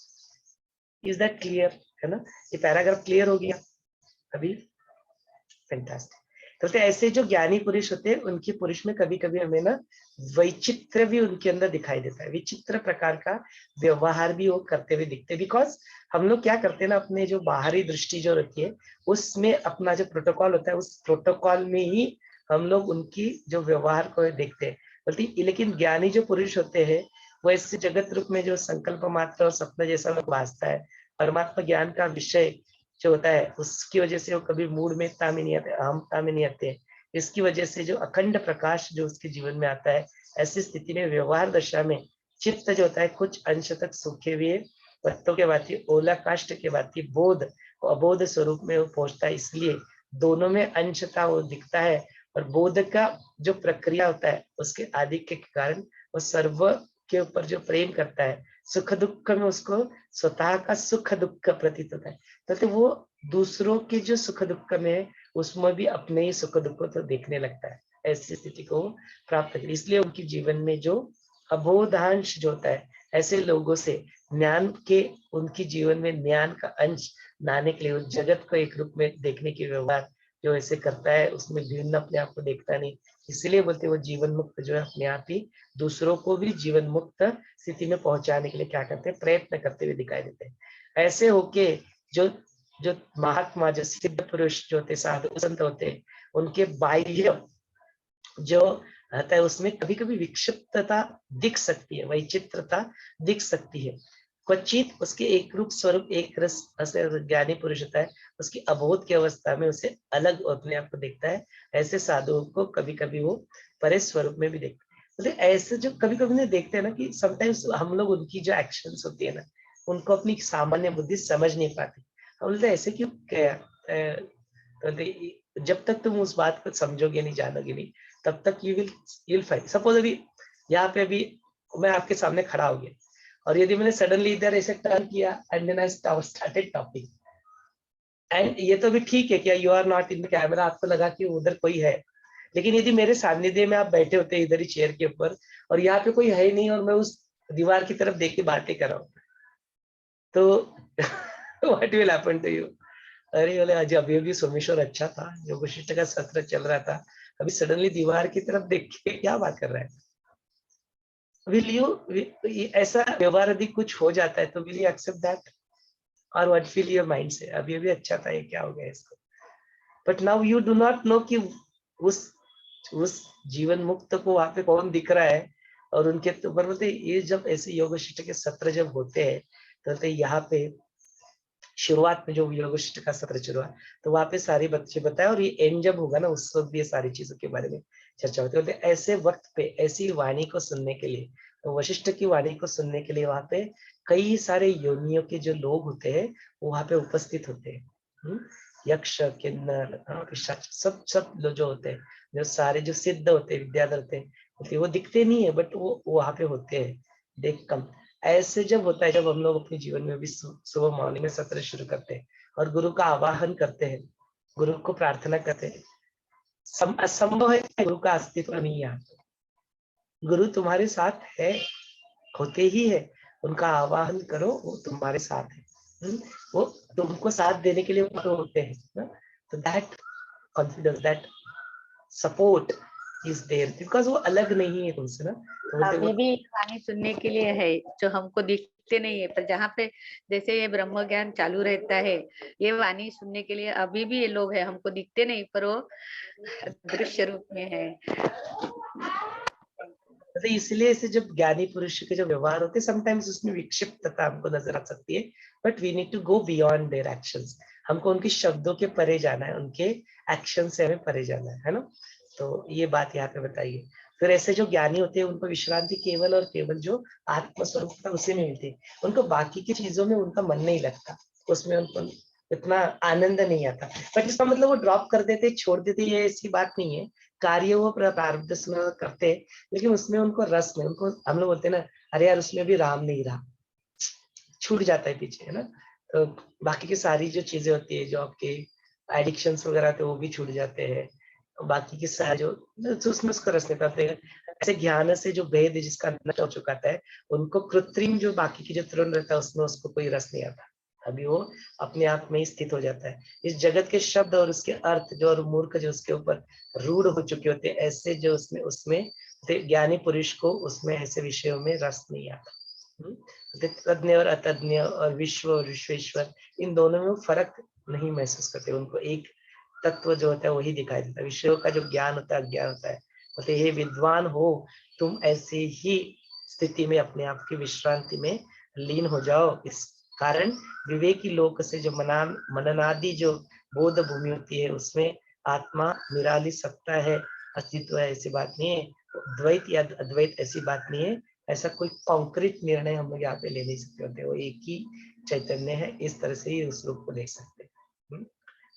Is that clear? है ना, ये पैराग्राफ क्लियर हो गया अभी? फैंटास्टिक। तो ऐसे जो ज्ञानी पुरुष होते हैं, उनके पुरुष में कभी कभी हमें ना वैचित्र भी उनके अंदर दिखाई देता है, विचित्र प्रकार का व्यवहार भी वो करते हुए दिखते हैं। बिकॉज हम लोग क्या करते हैं ना, अपने जो बाहरी दृष्टि जो रहती है उसमें अपना जो प्रोटोकॉल होता है, उस प्रोटोकॉल में ही हम लोग उनकी जो व्यवहार को देखते हैं। बल्कि लेकिन ज्ञानी जो पुरुष होते हैं वो ऐसे जगत रूप में जो संकल्प मात्र और सपने जैसा लोग भासता है, परमात्मा ज्ञान का विषय जो होता है, उसकी वजह से वो कभी मूड में इतना में नहीं आते, अहमता में नहीं आते। इसकी वजह से जो अखंड प्रकाश जो उसके जीवन में आता है, ऐसी स्थिति में व्यवहार दशा में चित्त जो होता है कुछ अंश तक सूखे हुए पत्तों के भांति, ओला काष्ठ के भांति बोध और अबोध स्वरूप में वो पहुंचता है। इसलिए दोनों में अंशता वो दिखता है। और बोध का जो प्रक्रिया होता है उसके आधिक्य के कारण वो सर्व के ऊपर जो प्रेम करता है, सुख दुख में उसको स्वतः का सुख दुख प्रतीत होता है। तो वो दूसरों के जो सुख दुख में है उसमें भी अपने ही सुख दुख को तो देखने लगता है। ऐसी स्थिति को प्राप्त कर, इसलिए उनके जीवन में जो अबोधांश जो होता है, ऐसे लोगों से ज्ञान के, उनके जीवन में ज्ञान का अंश लाने के लिए, उस जगत को एक रूप में देखने की व्यवहार जो ऐसे करता है, उसमें भिन्न अपने आप को देखता नहीं, इसलिए बोलते वो जीवन मुक्त जो है अपने आप ही दूसरों को भी जीवन मुक्त स्थिति में पहुंचाने के लिए क्या करते हैं, प्रयत्न करते हुए दिखाई देते हैं। ऐसे होके जो जो महात्मा, जो सिद्ध पुरुष जो होते, साधु संत होते, उनके बाह्य जो रहता है उसमें कभी कभी विक्षिप्तता दिख सकती है, वैचित्रता दिख सकती है। क्वचित उसके एक रूप स्वरूप एक रस ज्ञानी पुरुष होता है, उसकी अबोध की अवस्था में उसे अलग अपने आप को देखता है। ऐसे साधुओं को कभी कभी वो परे स्वरूप में भी देखते हैं। मतलब ऐसे जो कभी कभी ने देखते हैं ना कि समटाइम्स हम लोग उनकी जो एक्शंस होती है ना, उनको अपनी सामान्य बुद्धि समझ नहीं पाती। हम बोलते ऐसे क्यों क्या, जब तक तुम उस बात को समझोगे नहीं, जानोगे नहीं, तब तक यू विल फाइंड। सपोज अभी यहाँ पे अभी मैं आपके सामने खड़ा हो गया और यदि मैंने सडनली इधर ऐसे टर्न किया and then I started talking, and ये तो भी ठीक है क्या you are not in the camera, आपको लगा कि उधर कोई है, लेकिन यदि मेरे सानिध्य में आप बैठे होते इधर ही चेयर के ऊपर और यहाँ पे कोई है ही नहीं और मैं उस दीवार की तरफ देख के बातें कर रहा हूँ, तो what will happen to you? अरे बोले आज अभी अभी सोमेश्वर अच्छा था, जो वशिष्ठ का सत्र चल रहा था, अभी सडनली दीवार की तरफ देख के क्या बात कर रहा है? विल यू, ऐसा व्यवहार यदि कुछ हो जाता है तो विल यू एक्सेप्ट दैट, और व्हाट फील योर माइंड से अभी अभी अच्छा था, ये क्या हो गया इसको? But now you do not know कि उस जीवन मुक्त को वहां पे कौन दिख रहा है, और उनके ऊपर बोलते ये जब ऐसे योग वशिष्ठ के सत्र जब होते हैं तो बोलते यहाँ पे शुरुआत में जो योग वशिष्ठ का सत्र शुरू हुआ तो वहां पे सारे बच्चे बताए, और ये एंड जब होगा ना उस वक्त भी ये सारी चीजों के बारे में चर्चा होती है। बोलते ऐसे वक्त पे ऐसी वाणी को सुनने के लिए, तो वशिष्ठ की वाणी को सुनने के लिए वहां पे कई सारे योनियों के जो लोग होते हैं वो वहां पे उपस्थित होते हैं। यक्ष, किन्नर, पिशाच, सब सब लोग जो होते हैं, जो सारे जो सिद्ध होते हैं, विद्याधर होते हैं, वो दिखते नहीं है बट वो वहां पे होते हैं, देख कम। ऐसे जब होता है, जब हम लोग अपने जीवन में भी सुबह मॉर्निंग में सत्र शुरू करते हैं और गुरु का आवाहन करते हैं, गुरु को प्रार्थना करते हैं, असंभव है गुरु का अस्तित्व नहीं है, गुरु तुम्हारे साथ है, होते ही है, उनका आवाहन करो, वो तुम्हारे साथ है। वो तुमको साथ देने के लिए वो होते हैं। तो that confidence, that support is there, because वो अलग नहीं है तुमसे ना। तो अभी भी वाणी सुनने के लिए है जो हमको दिखते नहीं है, पर जहाँ पे जैसे ये ब्रह्म ज्ञान चालू रहता है, ये वाणी सुनने के लिए अभी भी ये लोग है, हमको दिखते नहीं पर वो दृश्य रूप में है। तो इसलिए इसे जब ज्ञानी पुरुष के जो व्यवहार होते हैं समटाइम्स उसमें विक्षिप्तता हमको नजर आ सकती है, but we need to go beyond their actions. हमको उनके शब्दों के परे जाना है, उनके एक्शन से हमें परे जाना है ना। तो ये बात यहाँ पे बताइए। फिर ऐसे जो ज्ञानी होते हैं उनको विश्रांति केवल और केवल जो आत्मस्वरूप उसी में मिलती है, उनको बाकी की चीजों में उनका मन नहीं लगता, उसमें उनको इतना आनंद नहीं आता। बट इसका मतलब वो ड्रॉप कर देते, छोड़ देते, ये ऐसी बात नहीं है। कार्य वो प्रारब्ध करते हैं, लेकिन उसमें उनको रस नहीं, उनको हम लोग बोलते हैं ना, अरे यार उसमें भी राम नहीं रहा, छूट जाता है पीछे, है ना। तो बाकी की सारी जो चीजें होती है, जो आपके एडिक्शंस वगैरह थे वो भी छूट जाते हैं, बाकी के सारे जो तो उसमें उसको रस नहीं पाते हैं। ऐसे ज्ञान से जो भेद है जिसका नष्ट हो चुका है, उनको कृत्रिम जो बाकी की जो तृण रहता है उसमें उसको कोई रस नहीं आता, अभी वो अपने आप में ही स्थित हो जाता है। इस जगत के शब्द और उसके अर्थ जो, और मूर्ख जो उसके ऊपर रूढ़ हो चुके होते हैं, ऐसे जो उसमें उसमें ज्ञानी पुरुष को उसमें ऐसे विषयों में रस नहीं आता। तज्ञ और अतज्ञ और विश्व और विश्वेश्वर, इन दोनों में वो फर्क नहीं महसूस करते, उनको एक तत्व जो होता है वही दिखाई देता है। विषयों का जो ज्ञान होता है अज्ञान होता है। बोलते हे विद्वान हो, तुम ऐसे ही स्थिति में अपने आप की विश्रांति में लीन हो जाओ। इस कारण विवेकी लोक से जो मननादि जो बोध भूमि होती है उसमें आत्मा निराली सत्ता है, अस्तित्व है, ऐसी बात नहीं है। द्वैत या अद्वैत ऐसी बात नहीं है। ऐसा कोई कॉन्क्रीट निर्णय हम लोग यहाँ पे ले नहीं सकते होते, वो एक ही चैतन्य है, इस तरह से ही उस रूप को देख सकते हैं।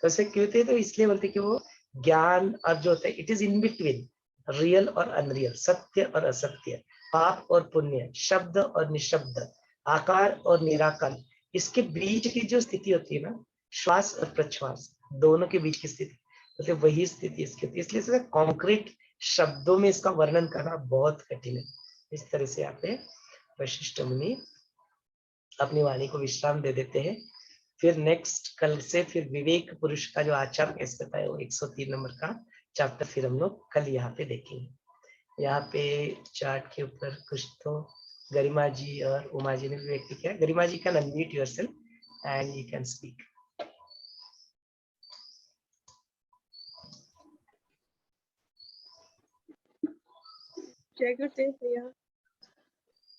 तो ऐसे क्यों थे, तो इसलिए बोलते कि वो ज्ञान और जो होता है it is in between real और अनरियल, सत्य और असत्य, पाप और पुण्य, शब्द और निशब्द, आकार और निराकार, इसके बीच की जो स्थिति होती है ना, श्वास और प्रश्वास दोनों के बीच की स्थिति, तो वही स्थिति इसकी होती है। इसलिए इसका कॉन्क्रीट शब्दों में इसका वर्णन करना बहुत कठिन है। इस तरह से यहाँ पे वशिष्ठ मुनि अपनी वाणी को विश्राम दे देते हैं। फिर नेक्स्ट कल से फिर विवेक पुरुष का जो आचार कैसे बताया वो 103 नंबर का चैप्टर फिर हम लोग कल यहाँ पे देखेंगे। यहाँ पे चार्ट के ऊपर कुछ तो गरिमा जी और उमा जी ने भी व्यक्त किया। Garima ji can unmute yourself and you can speak. जय गुरुदेव भैया।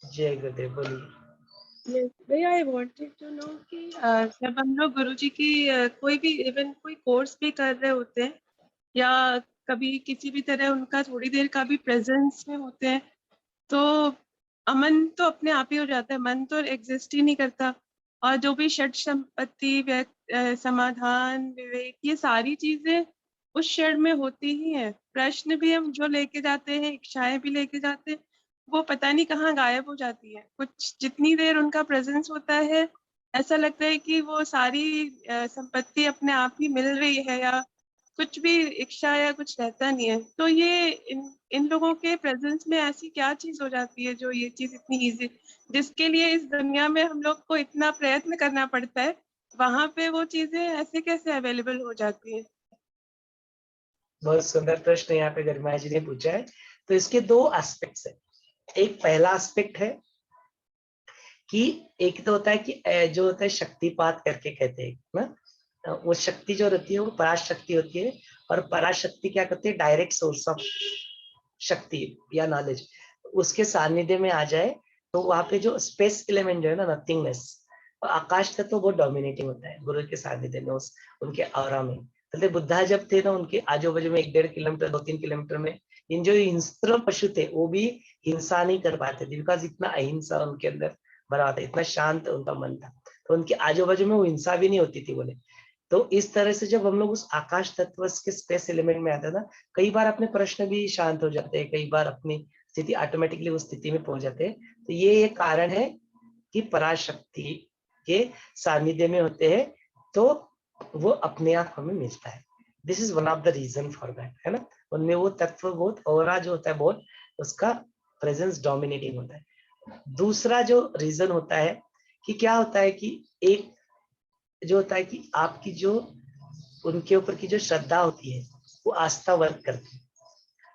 जय गुरुदेव, बोलिए। भैया आई वांटेड टू नो कि जब हम लोग गुरुजी की कोई भी इवन कोई कोर्स भी कर रहे होते हैं या कभी किसी भी तरह उनका थोड़ी देर का भी प्रेजेंस में होते हैं तो अमन तो अपने आप ही हो जाता है, मन तो एग्जिस्ट ही नहीं करता। और जो भी षट संपत्ति, समाधान, विवेक, ये सारी चीजें उस क्षण में होती ही है। प्रश्न भी हम जो लेके जाते हैं, इच्छाएं भी लेके जाते हैं, वो पता नहीं कहाँ गायब हो जाती है। कुछ जितनी देर उनका प्रेजेंस होता है ऐसा लगता है कि वो सारी संपत्ति अपने आप ही मिल रही है या कुछ भी इच्छा या कुछ रहता नहीं है। तो ये इन लोगों के प्रेजेंस में ऐसी क्या चीज हो जाती है जो ये चीज इतनी इजी, जिसके लिए इस दुनिया में हम लोग को इतना प्रयत्न करना पड़ता है, वहां पे वो चीजें ऐसे कैसे अवेलेबल हो जाती है? बहुत सुंदर प्रश्न यहाँ पे गरिमा जी ने पूछा है। तो इसके दो एस्पेक्ट्स है। एक पहला एस्पेक्ट है कि एक तो होता है कि जो होता है शक्तिपात करके कहते हैं ना, वो शक्ति जो रहती है वो पराशक्ति होती है, और पराशक्ति क्या करती है, डायरेक्ट सोर्स ऑफ शक्ति या नॉलेज उसके सानिध्य में आ जाए तो वहां पे जो स्पेस एलिमेंट जो है ना, नथिंगनेस, आकाश तत्व तो बहुत डोमिनेटिंग होता है गुरु के सानिध्य में, उस उनके ऑरा में। तो बुद्धा जब थे ना, उनके आजू बाजू में 1-1.5 किलोमीटर 2-3 किलोमीटर में इन जो हिंस्र पशु थे वो भी हिंसा नहीं कर पाते थे, बिकॉज इतना अहिंसा उनके अंदर भरा था, इतना शांत उनका मन था। तो उनके आजू बाजू में वो हिंसा भी नहीं होती थी बोले। तो इस तरह से जब हम लोग उस आकाश तत्व के स्पेस एलिमेंट में आते हैं ना, कई बार अपने प्रश्न भी शांत हो जाते हैं, कई बार अपनी स्थिति ऑटोमेटिकली उस स्थिति में पहुंच जाते हैं। तो ये एक कारण है कि पराशक्ति के सानिध्य में होते हैं तो वो अपने आप हमें मिलता है। This is one of the reason for that, है ना। उनमें वो तत्व बहुत ऑरा जो होता है बहुत, उसका प्रेजेंस डोमिनेटिंग होता है। दूसरा जो रीजन होता है कि क्या होता है कि एक जो होता है कि आपकी जो उनके ऊपर की जो श्रद्धा होती है वो आस्था वर्क करती है।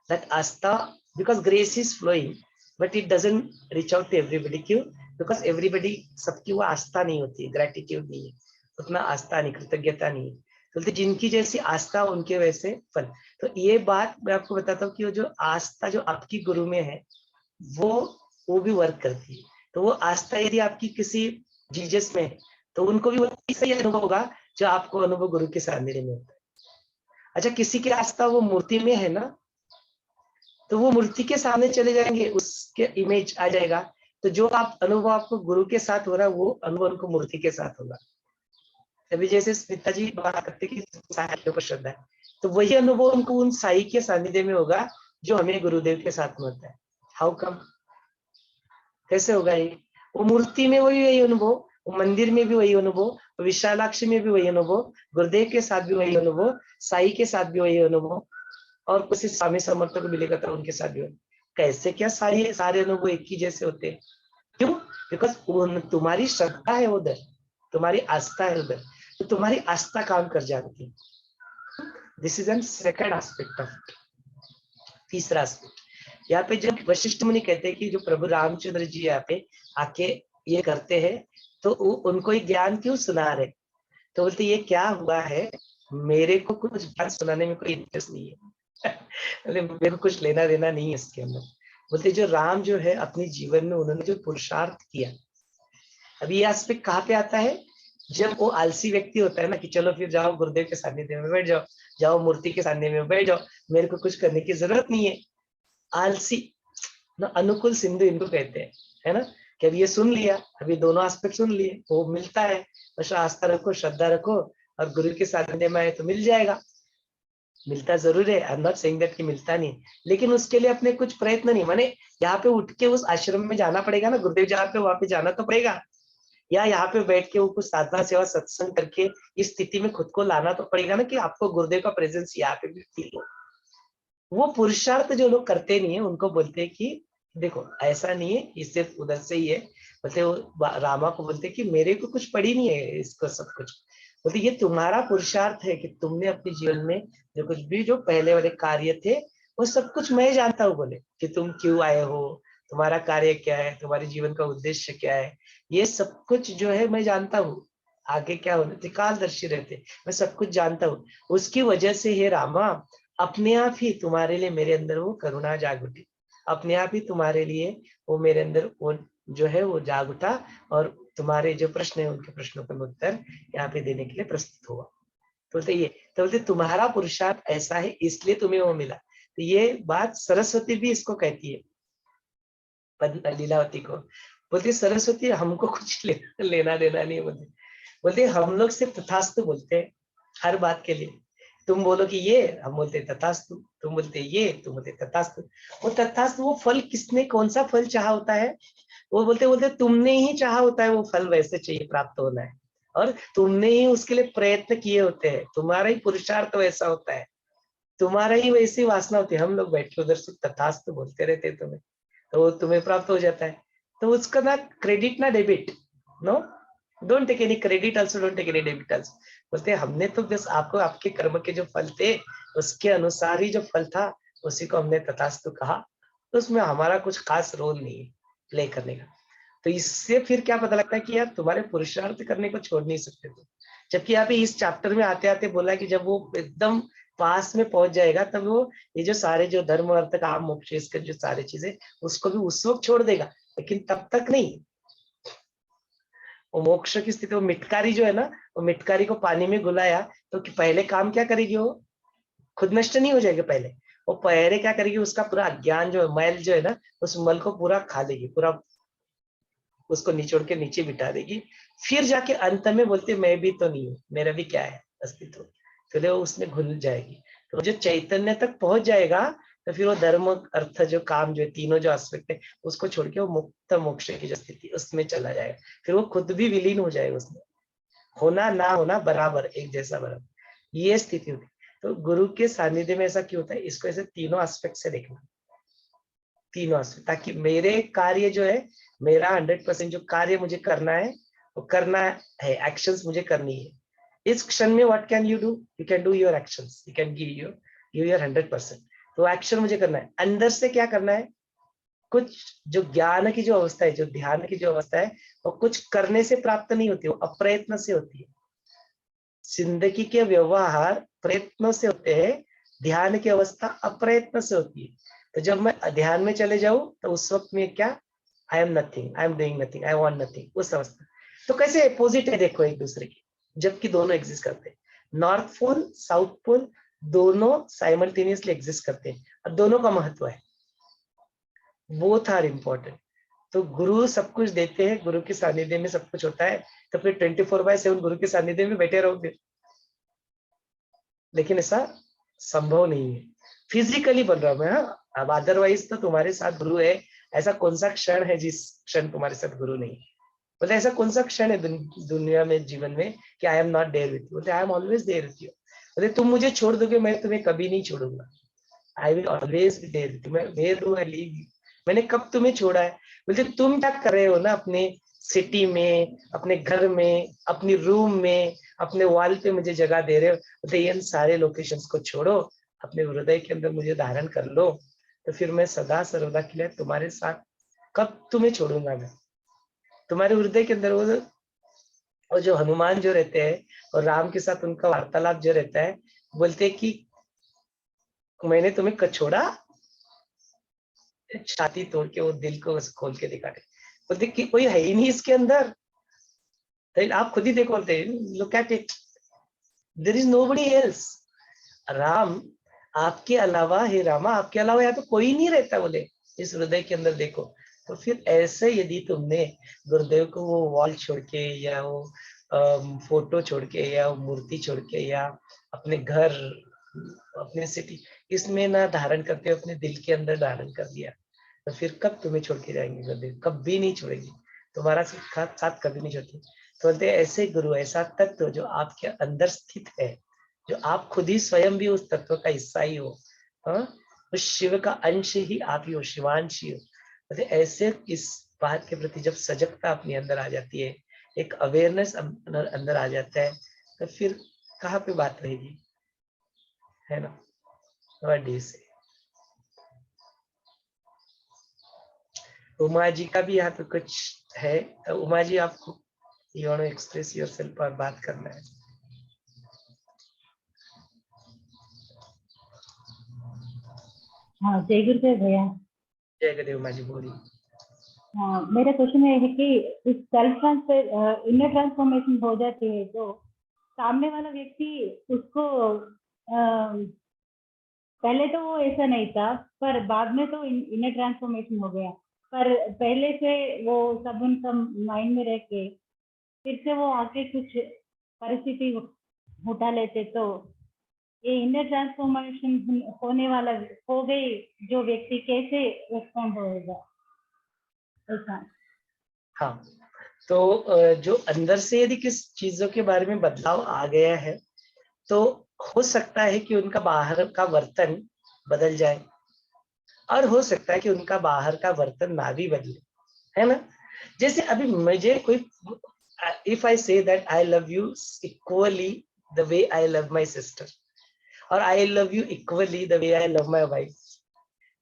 दैट आस्था, because grace is flowing but it doesn't reach out to everybody. क्यों? बिकॉज एवरीबडी, सबकी वो आस्था नहीं होती है, ग्रेटिट्यूड नहीं है, उतना आस्था नहीं, कृतज्ञता नहीं है। तो जिनकी जैसी आस्था उनके वैसे फल। तो ये बात मैं आपको बताता हूँ कि वो जो आस्था जो आपकी गुरु में है वो भी वर्क करती है। तो वो आस्था यदि आपकी किसी जीसस में है तो उनको भी वही सही अनुभव होगा जो आपको अनुभव गुरु के सानिध्य में होता है। अच्छा, किसी की आस्था वो मूर्ति में है ना, तो वो मूर्ति के सामने चले जाएंगे, उसके इमेज आ जाएगा। तो जो आप अनुभव आपको गुरु के साथ हो रहा है वो अनुभव उनको मूर्ति के साथ होगा। अभी जैसे स्मिता जी बात करते कि साई के ऊपर श्रद्धा है, तो वही अनुभव उनको उन साई के सानिध्य में होगा जो हमें गुरुदेव के साथ में होता है। How come? कैसे होगा ये? वो मूर्ति में वही अनुभव, वो मंदिर में भी वही अनुभव, विशालाक्षी में भी वही अनुभव, गुरुदेव के साथ भी वही अनुभव, साई के साथ भी वही अनुभव, और कुछ स्वामी समर्थक को मिलेगा तो उनके साथ भी। कैसे क्या सारे अनुभव एक ही जैसे होते हैं? क्यों? बिकॉज तुम्हारी श्रद्धा है उधर, तुम्हारी आस्था है उधर, तो तुम्हारी आस्था काम कर जाती है। This is an second aspect of. तीसरा एस्पेक्ट यहाँ पे जब वशिष्ठ मुनि कहते हैं कि जो प्रभु रामचंद्र जी यहाँ पे आके ये करते हैं तो उनको ये ज्ञान क्यों सुना रहे, तो बोलते ये क्या हुआ है, मेरे को कुछ ज्ञान सुनाने में कोई इंटरेस्ट नहीं है मेरे को कुछ लेना देना नहीं है इसके अंदर। बोलते जो राम जो है अपने जीवन में उन्होंने जो पुरुषार्थ किया, अभी ये एस्पेक्ट कहाँ पे आता है, जब वो आलसी व्यक्ति होता है ना कि चलो फिर जाओ गुरुदेव के सानिध्य में बैठ जाओ, जाओ मूर्ति के सानिध्य में बैठ जाओ, मेरे को कुछ करने की जरूरत नहीं है। आलसी ना, अनुकूल सिंधु इनको कहते हैं, है ना, कि अभी ये सुन लिया, अभी दोनों एस्पेक्ट सुन लिए, वो मिलता है, बस आस्था रखो, श्रद्धा रखो और गुरु के सानिध्य में आए तो मिल जाएगा। मिलता जरूर है, आई एम नॉट सेइंग दैट कि मिलता नहीं, लेकिन उसके लिए अपने कुछ प्रयत्न नहीं, माने यहाँ पे उठ के उस आश्रम में जाना पड़ेगा ना, गुरुदेव जहाँ पे वहां पे जाना तो पड़ेगा। या यहाँ पे बैठ के वो कुछ साधना सेवा सत्संग करके इस स्थिति में खुद को लाना तो पड़ेगा ना कि आपको गुरुदेव का प्रेजेंस यहाँ पे भी फील हो। वो पुरुषार्थ जो लोग करते नहीं है उनको बोलते हैं कि देखो ऐसा नहीं है, इससे उधर से ही है। बोलते रामा को बोलते कि मेरे को कुछ पड़ी नहीं है इसको सब कुछ। बोलते ये तुम्हारा पुरुषार्थ है कि तुमने अपने जीवन में जो कुछ भी जो पहले वाले कार्य थे वो सब कुछ मैं जानता हूँ। बोले कि तुम क्यों आए हो, तुम्हारा कार्य क्या है, तुम्हारे जीवन का उद्देश्य क्या है, ये सब कुछ जो है मैं जानता हूँ। आगे क्या होने थे, कालदर्शी रहते, मैं सब कुछ जानता हूँ। उसकी वजह से हे रामा अपने आप ही तुम्हारे लिए मेरे अंदर वो करुणा जाग उठी, अपने आप ही तुम्हारे लिए वो मेरे अंदर वो जो है वो जाग उठा और तुम्हारे जो प्रश्न है उनके प्रश्नों का उत्तर यहाँ पे देने के लिए प्रस्तुत हुआ। तो बोलते ये तो बोलते तुम्हारा पुरुषार्थ ऐसा है इसलिए तुम्हें वो मिला। तो ये बात सरस्वती भी इसको कहती है लीलावती को। बोलती सरस्वती हमको कुछ लेना देना नहीं। बोलते हम लोग सिर्फ तथास्तु बोलते हैं हर बात के लिए। तुम बोलो कि ये, हम बोलते तथास्तु, तुम बोलते ये, तुम बोलते तथास्तु। वो तथास्तु वो फल किसने कौन सा फल चाहा होता है, वो बोलते तुमने ही चाहा होता है वो फल वैसे चाहिए प्राप्त होना है और तुमने ही उसके लिए प्रयत्न किए होते हैं, तुम्हारा ही पुरुषार्थ वैसा होता है, तुम्हारा ही वैसी वासना होती है। हम लोग बैठ के उधर से तथास्तु बोलते रहते तुम्हें, तो वो तुम्हें प्राप्त हो जाता है। तो उसका ना क्रेडिट ना debit, no don't take any credit also, don't take any debit also. बोलते हमने तो बस आपको आपके कर्म के जो फल थे उसके अनुसार ही जो फल था उसी को हमने तथास्तु कहा, तो उसमें हमारा कुछ खास रोल नहीं है प्ले करने का। तो इससे फिर क्या पता लगता है कि यार तुम्हारे पुरुषार्थ करने को छोड़ नहीं सकते तुम। जबकि यहाँ पे इस चैप्टर में आते आते बोला कि जब वो एकदम पास में पहुंच जाएगा तब वो ये जो सारे जो धर्म अर्थ काम मोक्ष इसके जो सारी चीजें उसको भी उस वक्त छोड़ देगा, लेकिन तब तक नहीं। वो मोक्ष की स्थिति, वो मिटकारी जो है ना, वो मिटकारी को पानी में घुलाया तो कि पहले काम क्या करेगी, वो खुद नष्ट नहीं हो जाएगा। पहले वो पहले क्या करेगी, उसका पूरा अज्ञान जो है, मैल जो है ना, उस मल को पूरा खा लेगी, पूरा उसको निचोड़ के नीचे बिठा देगी। फिर जाके अंत में बोलते मैं भी तो नहीं हूँ, मेरा भी क्या है अस्तित्व, फिर वो उसमें घुल जाएगी। तो जो चैतन्य तक पहुंच जाएगा तो फिर वो धर्म अर्थ जो काम जो है तीनों जो एस्पेक्ट है उसको छोड़ के वो मुक्त मोक्ष की जो स्थिति उसमें चला जाएगा। फिर वो खुद भी विलीन हो जाएगा उसमें, होना ना होना बराबर, एक जैसा बराबर, ये स्थिति होती है। तो गुरु के सानिध्य में ऐसा क्यों होता है, इसको ऐसे तीनों एस्पेक्ट से देखना, तीनों एस्पेक्ट, ताकि मेरे कार्य जो है, मेरा 100% जो कार्य मुझे करना है वो करना है, एक्शंस मुझे करनी है। इस क्षण में what can you do, you can do your actions, you can give your 100%। तो एक्शन मुझे करना है, अंदर से क्या करना है, कुछ जो ज्ञान की जो अवस्था है, जो ध्यान की जो अवस्था है, वो कुछ करने से प्राप्त नहीं होती, वो अप्रयत्न से होती है। जिंदगी के व्यवहार प्रयत्नों से होते हैं, ध्यान की अवस्था अप्रयत्न से होती है। तो जब मैं ध्यान में चले जाऊं तो उस वक्त में क्या, आई am nothing, I am doing nothing, I want nothing, उस अवस्था। तो कैसे अपोजिट है देखो एक दूसरे की, जबकि दोनों एग्जिस्ट करते हैं। नॉर्थ पोल साउथ पोल दोनों साइमल्टेनियसली एग्जिस्ट करते हैं और दोनों का महत्व है, बोथ आर इम्पोर्टेंट। तो गुरु सब कुछ देते हैं, गुरु के सानिध्य में सब कुछ होता है, तो फिर 24/7 गुरु के सानिध्य में बैठे रहोगे, लेकिन ऐसा संभव नहीं है। फिजिकली बन रहा हूं मैं, अब अदरवाइज तो तुम्हारे साथ गुरु है। ऐसा कौन सा क्षण है जिस क्षण तुम्हारे साथ गुरु नहीं, बोलते ऐसा कौन सा क्षण है दुनिया में, जीवन में कि I am not there with you, बोलते I am always there with you. बोलते तुम मुझे छोड़ दोगे मैं तुम्हें कभी नहीं छोड़ूंगा, I will always be there with you, मैं where do I leave you, मैंने कब तुम्हें छोड़ा है। बोलते तुम क्या कर रहे हो ना अपने सिटी में, अपने घर में, अपनी रूम में, अपने वॉल पे मुझे जगह दे रहे हो। बोलते इन सारे लोकेशंस को छोड़ो, अपने हृदय के अंदर मुझे धारण कर लो, तो फिर मैं सदा सर्वदा के लिए तुम्हारे साथ, कब तुम्हें छोड़ूंगा मैं। तुम्हारे हृदय के अंदर वो जो हनुमान जो रहते हैं और राम के साथ उनका वार्तालाप जो रहता है, बोलते कि मैंने तुम्हें छोड़ा, छाती तोड़ के वो दिल को खोल के दिखा रहे, बोलते कि कोई है ही नहीं इसके अंदर, तो आप खुद ही देखो, बोलते look at it, there is nobody else. Ram आपके अलावा, हे रामा आपके अलावा यहाँ तो कोई नहीं रहता, बोले इस हृदय के अंदर देखो। तो फिर ऐसे यदि तुमने गुरुदेव को वो वॉल छोड़ के या वो फोटो छोड़ के या वो मूर्ति छोड़ के या अपने घर, अपने सिटी इसमें ना धारण करते, अपने दिल के अंदर धारण कर दिया, तो फिर कब तुम्हें छोड़ के जाएंगे गुरुदेव, कभी नहीं छोड़ेंगे। तुम्हारा साथ कभी नहीं छोड़ती। तो बोलते ऐसे गुरु, ऐसा तत्व जो आपके अंदर स्थित है, जो आप खुद ही स्वयं भी उस तत्व का हिस्सा ही हो, उस शिव का अंश ही आप ही हो, शिवांश ही हो। बोलते ऐसे इस बात के प्रति जब सजगता अपने अंदर आ जाती है, एक अवेयरनेस अंदर आ जाता है, तो फिर कहाँ पे बात रहेगी, है ना? व्हाट डू यू से? उमा जी का भी यहाँ पे कुछ है, तो उमा जी आपको you want to express yourself और बात करना है? हाँ, जय गुरुदेव भैया। जय गुरुदेव। उमा जी बोलिए। हाँ, मेरा क्वेश्चन ये है कि इस सेल्फ ट्रांसफर इनर ट्रांसफॉर्मेशन हो जाती है तो सामने वाला व्यक्ति उसको पहले तो वो ऐसा नहीं था, पर बाद में तो इनर ट्रांसफॉर्मेशन हो गया, पर पहले से वो सब उनका माइंड में रह के फिर से वो आके कुछ परिस्थिति उठा लेते, तो ये इनर ट्रांसफॉर्मेशन होने वाला हो गई जो व्यक्ति कैसे रेस्पॉन्ड होएगा ऐसा? हाँ, तो जो अंदर से यदि किस चीजों के बारे में बदलाव आ गया है, तो हो सकता है कि उनका बाहर का वर्तन बदल जाए, और हो सकता है कि उनका बाहर का वर्तन ना भी बदले, है ना? जैसे अभी मुझे कोई, if I say that I love you equally the way I love my sister, और I love you equally the way I love my wife,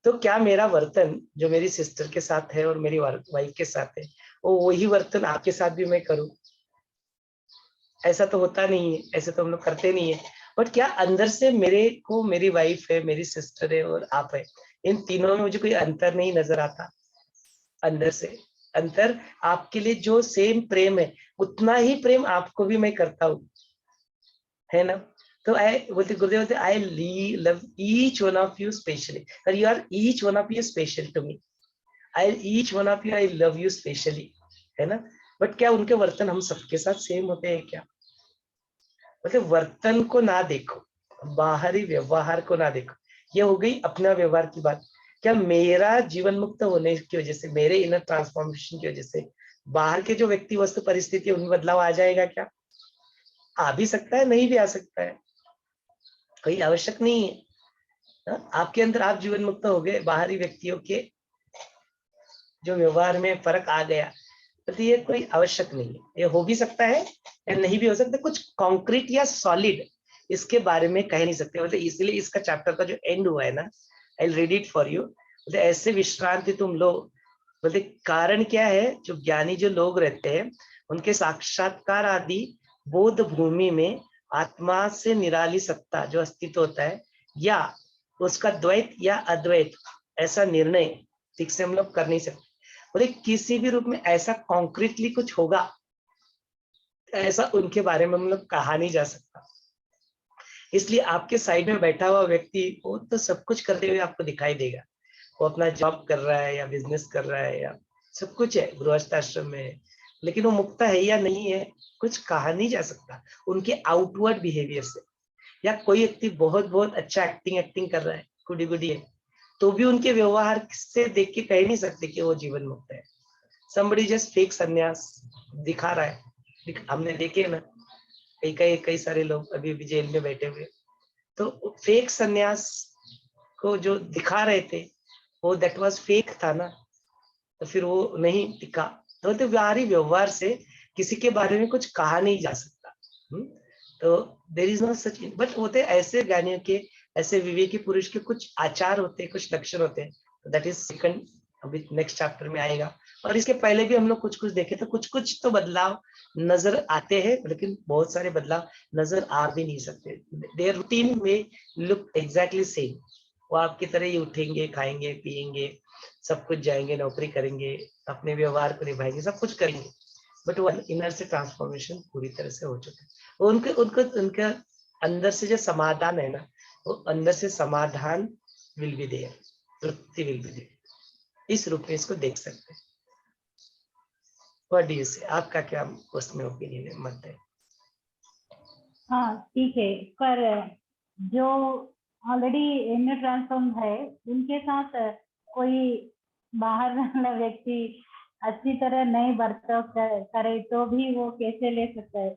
तो क्या मेरा वर्तन जो मेरी सिस्टर के साथ है और मेरी वाइफ के साथ है, वो वही वर्तन आपके साथ भी मैं करूं? ऐसा तो होता नहीं है, ऐसे तो हम लोग करते नहीं है। बट क्या अंदर से मेरे को, मेरी वाइफ है, मेरी सिस्टर है और आप है, इन तीनों में मुझे कोई अंतर नहीं नजर आता? अंदर से अंतर, आपके लिए जो सेम प्रेम है उतना ही प्रेम आपको भी मैं करता हूँ, है ना? तो आई बोलते, गुरुदेव बोलते, I love each one of you specially, और you are each one of you special to me, I each one of you, I love you specially, है ना? बट क्या उनके वर्तन हम सबके साथ सेम होते हैं क्या? मतलब वर्तन को ना देखो, बाहरी व्यवहार को ना देखो, ये हो गई अपना व्यवहार की बात। क्या मेरा जीवन मुक्त होने की वजह से, मेरे इनर ट्रांसफॉर्मेशन की वजह से बाहर के जो व्यक्ति वस्तु परिस्थिति उनमें बदलाव आ जाएगा क्या? आ भी सकता है, नहीं भी आ सकता है, कोई आवश्यक नहीं है। आपके अंदर आप जीवन मुक्त हो गए, बाहरी व्यक्तियों के जो व्यवहार में फर्क आ गया, तो ये कोई आवश्यक नहीं है। ये हो भी सकता है या नहीं भी हो सकता, कुछ कॉन्क्रीट या सॉलिड इसके बारे में कह नहीं सकते। मतलब इसलिए इसका चैप्टर का जो एंड हुआ है ना, I read it for you. मतलब ऐसे विश्रांति तुम लो, बोलते कारण क्या है, जो ज्ञानी जो लोग रहते हैं उनके साक्षात्कार आदि बोध भूमि में आत्मा से निराली सत्ता जो अस्तित्व होता है, या उसका द्वैत या अद्वैत, ऐसा निर्णय ठीक से हम लोग कर नहीं सकते। बोले किसी भी रूप में ऐसा कॉन्क्रीटली कुछ होगा, ऐसा उनके बारे में हम लोग कहा नहीं जा सकता। इसलिए आपके साइड में बैठा हुआ व्यक्ति वो तो सब कुछ करते हुए आपको दिखाई देगा, वो अपना जॉब कर रहा है या बिजनेस कर रहा है या सब कुछ है, गृहस्थ आश्रम में है, लेकिन वो मुक्त है या नहीं है कुछ कहा नहीं जा सकता उनके आउटवर्ड बिहेवियर से। या कोई व्यक्ति बहुत बहुत अच्छा एक्टिंग कर रहा है, गुडी गुडी है, तो भी उनके व्यवहार से देख के कह नहीं सकते कि वो जीवन मुक्त है। somebody just फेक सन्यास दिखा रहा है, हमने देखे ना, कई सारे लोग अभी भी जेल में बैठे हुए, तो फेक सन्यास को जो दिखा रहे थे वो दैट वाज फेक था ना, तो फिर वो नहीं टिका। तो बाहरी व्यवहार से किसी के बारे में कुछ कहा नहीं जा सकता। तो there is no such, but होते ऐसे ज्ञानियों के, ऐसे विवेकी पुरुष के कुछ आचार होते हैं, कुछ लक्षण होते हैं, दैट इज सेकंड, अभी नेक्स्ट चैप्टर में आएगा। और इसके पहले भी हम लोग कुछ कुछ देखे, तो कुछ कुछ तो बदलाव नजर आते हैं, लेकिन बहुत सारे बदलाव नजर आ भी नहीं सकते। देयर रूटीन में लुक एग्जैक्टली सेम, वो आपकी तरह ही उठेंगे, खाएंगे, पिएंगे, सब कुछ जाएंगे, नौकरी करेंगे, अपने व्यवहार को निभाएंगे, सब कुछ करेंगे, बट वो इनर से ट्रांसफॉर्मेशन पूरी तरह से हो चुका है। वो उनके उनको उनका अंदर से जो समाधान है ना, वो अंदर से समाधान विल बी देयर, तृप्ति विल बी देयर, इस रूप में इसको देख सकते हैं। व्हाट डू यू से? आपका क्या उसमें ओपिनियन है, मत है? हाँ ठीक है, पर जो ऑलरेडी इनर ट्रांसफॉर्म है उनके साथ कोई बाहर वाला व्यक्ति अच्छी तरह नहीं बर्ताव करे तो भी वो कैसे ले सकता है,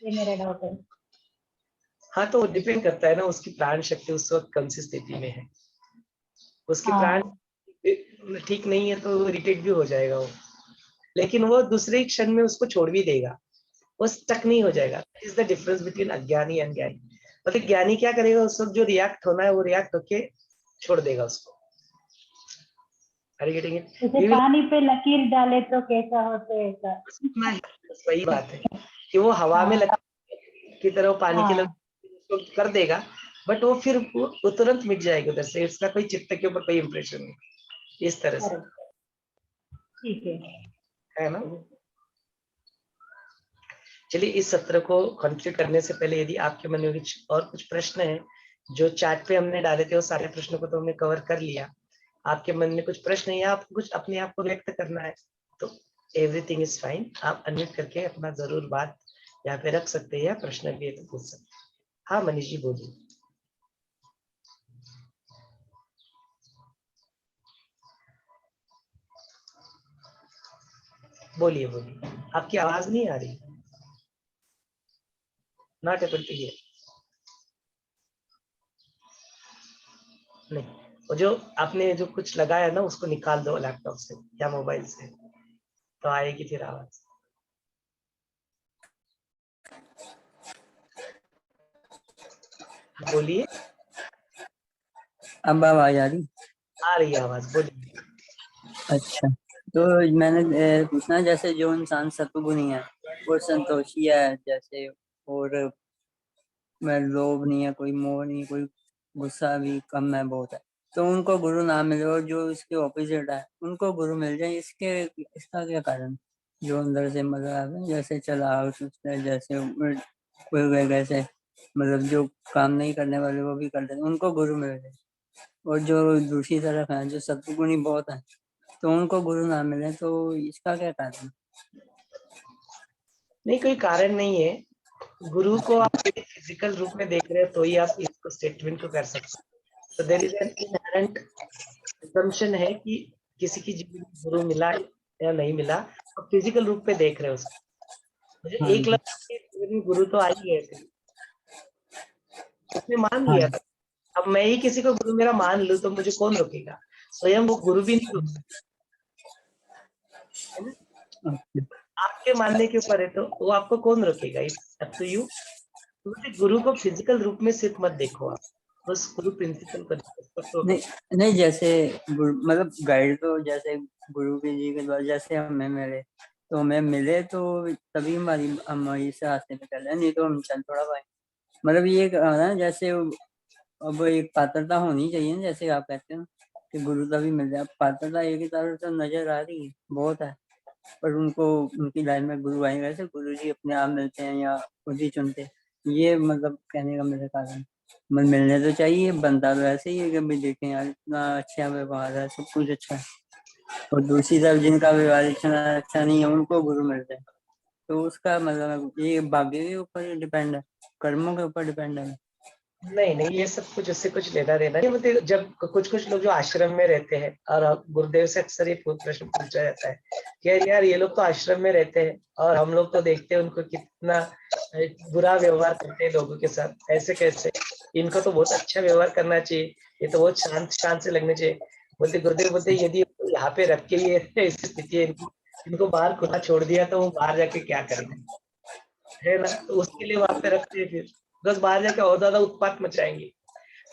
ये मेरा डाउट है। हाँ, तो डिपेंड करता है ना उसकी प्राण शक्ति उस वक्त कौन सी स्थिति में है। उसकी प्राण हाँ ठीक नहीं है तो इरिटेट भी हो जाएगा वो, लेकिन वो दूसरे क्षण में उसको छोड़ भी देगा, वो स्टक नहीं हो जाएगा। इज द डिफरेंस बिटवीन अज्ञानी एंड ज्ञानी। मतलब ज्ञानी क्या करेगा, उस वक्त जो रिएक्ट होना है वो रिएक्ट होके छोड़ देगा उसको। जैसे पानी पे लकीर डाले तो कैसा होता है ऐसा। वही बात है कि वो हवा में हाँ की तरह वो पानी के हाँ लकीर कर देगा, बट वो फिर वो तुरंत मिट जाएगी उधर से, इसका कोई चित्त के ऊपर कोई इम्प्रेशन नहीं, इस तरह से। ठीक है ना। चलिए इस सत्र को कंप्लीट करने से पहले यदि आपके मन में और कुछ प्रश्न है, जो चैट पे हमने डाले थे वो सारे प्रश्नों को तो हमने कवर कर लिया। आपके मन में कुछ प्रश्न है या आपको कुछ अपने आप को व्यक्त करना है तो एवरीथिंग इज फाइन, आप अनम्यूट करके अपना जरूर बात यहाँ पे रख सकते हैं या प्रश्न भी तो पूछ सकते हैं। हाँ मनीष जी बोलिए। बोलिए बोलिए, आपकी आवाज नहीं आ रही। Not able to hear. नहीं, वो जो आपने जो कुछ लगाया ना उसको निकाल दो लैपटॉप से या मोबाइल से, तो आएगी फिर आवाज। बोलिए। अब आवाज आ रही? आ रही है आवाज, बोलिए। अच्छा, तो मैंने पूछना, जैसे जो इंसान सत्वगुणी है वो संतोषी है जैसे, और मैं लोभ नहीं है, कोई मोह नहीं, कोई गुस्सा भी कम है, बहुत है, तो उनको गुरु ना मिले, और जो इसके ऑपोजिट है उनको गुरु मिल जाए, इसका क्या कारण? जो अंदर से मतलब जैसे चला जैसे वैसे, मतलब जो काम नहीं करने वाले वो भी कर देते, उनको गुरु मिल जाए, और जो दूसरी तरफ है जो सत्वगुणी बहुत है तो उनको गुरु ना मिले, तो इसका क्या कारण? नहीं, कोई कारण नहीं है। गुरु को आप फिजिकल रूप में देख रहे हो तो ही आप इसको स्टेटमेंट को कर सकते हो। तो there is an inherent assumption है कि किसी की जीवन में गुरु मिला या नहीं मिला, आप फिजिकल रूप में देख रहे हो उसको। मुझे हाँ एक जी, लफ्ज के जीवन में गुरु तो आ ही गए थे, उसने मान हाँ लिया जी, था। अब मैं ही किसी को गुरु मेरा मान लूं तो मुझे कौन रोकेगा? स्वयं वो गुरु भी नहीं रोक सकता, है ना। अच्छा। आपके मानने के ऊपर है तो वो आपको कौन रोकेगा? It's up to you. गुरु को फिजिकल रूप में सिर्फ मत देखो आप, बस गुरु प्रिंसिपल को देखो तो। नहीं नहीं, जैसे मतलब गाइड तो जैसे गुरु के जी के द्वारा जैसे हमें मिले, तो हमें मिले तो तभी हम इस रास्ते पे चले, नहीं तो हम चल थोड़ा पाए। मतलब ये ना, जैसे अब एक पात्रता होनी चाहिए ना, जैसे आप कहते हैं कि गुरु तभी मिल जाए। पात्रता एक ही तरफ से नजर आ रही है, बहुत है, पर उनको उनकी लाइन में गुरु आएंगे, ऐसे गुरु जी अपने आप मिलते हैं या खुद ही चुनते हैं, ये मतलब कहने का मेरे कारण। मिलने तो चाहिए, बनता तो ऐसे ही है कि भाई देखें यार इतना अच्छा व्यवहार है, सब कुछ अच्छा है, और दूसरी तरफ जिनका व्यवहार इतना अच्छा नहीं है उनको गुरु मिलते हैं, तो उसका मतलब ये भाग्य के ऊपर डिपेंड है, कर्मों के ऊपर डिपेंड है। नहीं नहीं, ये सब कुछ उससे कुछ लेना देना नहीं। मतलब जब कुछ कुछ लोग जो आश्रम में रहते हैं, और गुरुदेव से अक्सर ये प्रश्न पूछा जाता है कि यार ये लोग तो आश्रम में रहते हैं और हम लोग तो देखते हैं उनको कितना बुरा व्यवहार करते हैं लोगों के साथ, ऐसे कैसे? इनको तो बहुत अच्छा व्यवहार करना चाहिए, ये तो बहुत शांत शांत से लगने चाहिए। बोलते गुरुदेव बोलते यदि यहाँ पे रख के ये ऐसी स्थिति है, इनको बाहर खुला छोड़ दिया तो वो बाहर जाके क्या करेंगे, है ना। तो उसके लिए वहां पे रखते हैं, फिर बस बाहर जाके और ज्यादा उत्पात मचाएंगे।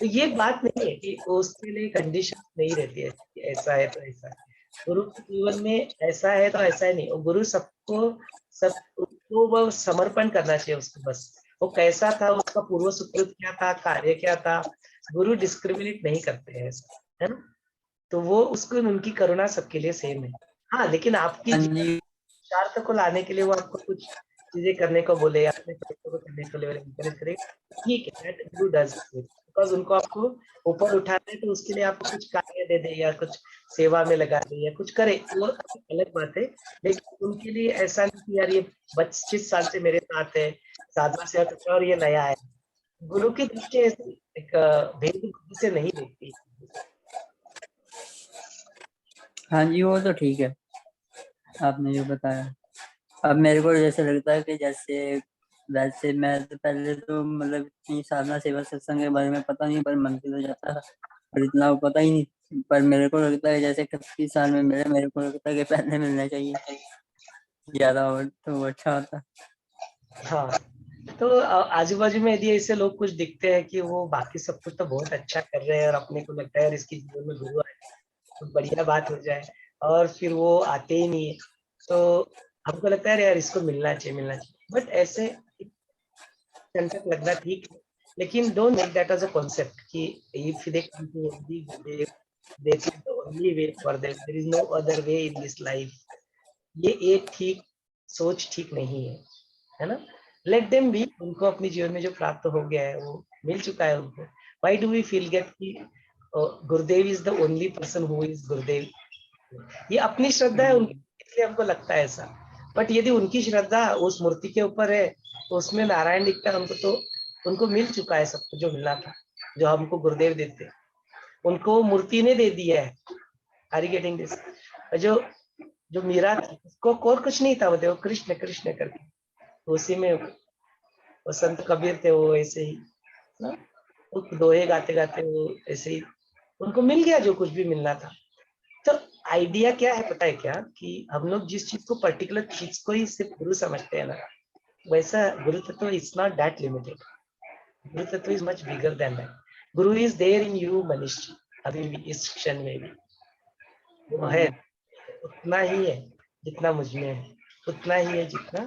तो ये बात नहीं है कि उसके लिए कंडीशन नहीं रहती है कि ऐसा है तो ऐसा है। गुरु के जीवन में ऐसा है तो ऐसा ही नहीं, और गुरु सबको वो समर्पण करना चाहिए उसको। बस वो कैसा था, उसका पूर्व सुकृत क्या था, कार्य क्या था, गुरु डिस्क्रिमिनेट नहीं करते हैं, है ना। तो वो उसको उनकी करुणा सबके लिए सेम है। हाँ, लेकिन आपकी हाँ जी, पुरुषार्थ को लाने के लिए वो आपको कुछ चीजें करने को बोले या अपने प्रयत्नों को करने के लिए एनकरेज करे, ठीक है, that Guru does it, because उनको आपको ऊपर उठाना है तो उसके लिए आपको कुछ कार्य दे दे या कुछ सेवा में लगा दे या कुछ करे, वो अलग बात है। लेकिन उनके लिए ऐसा नहीं कि यार ये 25 साल से मेरे साथ है, साधना सेवा करता है और ये नया है। गुरु की दृष्टि ऐसी एक भेद बुद्धि से नहीं देखती। हाँ जी, वो तो ठीक है। आपने जो बताया। अब मेरे को जैसे लगता है कि जैसे वैसे मैं तो पहले तो मतलब इतनी साधना सेवा सत्संग के बारे में पता नहीं, पर मन तो जाता था, पर इतना वो पता ही नहीं। पर मेरे को लगता है जैसे 31 साल में मिले, मेरे को लगता है कि पहले मिलना चाहिए ज्यादा, और तो वो अच्छा होता। हाँ, तो आजू बाजू में यदि ऐसे लोग कुछ दिखते हैं कि वो बाकी सब कुछ तो बहुत अच्छा कर रहे हैं और अपने को लगता है यार इसके जीवन में गुरु आए तो बढ़िया बात हो जाए, और फिर वो आते ही नहीं है, तो हमको लगता है यार इसको मिलना चाहिए, मिलना चाहिए। बट ऐसे क्षण तक लगना ठीक है, लेकिन don't make that as a concept कि if they come to only this is the only way for them, there is no other way in this life। ये ठीक सोच ठीक नहीं है ना। लेट देम बी, उनको अपने जीवन में जो प्राप्त हो गया है वो मिल चुका है उनको। Why do we feel get कि Gurudev is the only person who is Gurudev. ये अपनी श्रद्धा है उनकी, इसलिए हमको लगता है ऐसा। बट यदि उनकी श्रद्धा उस मूर्ति के ऊपर है तो उसमें नारायण दिखता है हमको, तो उनको मिल चुका है सब कुछ जो मिलना था, जो हमको गुरुदेव देते, उनको मूर्ति ने दे दिया है। Are you getting this? जो जो मीरा थी उसको और कुछ नहीं था, वो कृष्ण कृष्ण करके, उसी में वो संत कबीर थे, वो ऐसे ही ना, वो दोहे गाते गाते वो ऐसे ही उनको मिल गया जो कुछ भी मिलना था। तो आइडिया क्या है पता है क्या, कि हम लोग जिस चीज को पर्टिकुलर चीज को ही सिर्फ गुरु समझते हैं ना, वैसा गुरु tattva is not that limited. Guru tattva is much bigger than that. Guru is there in you Manish ji, अभी भी इस क्षण में भी वो है, उतना ही है जितना मुझ में है, उतना ही है जितना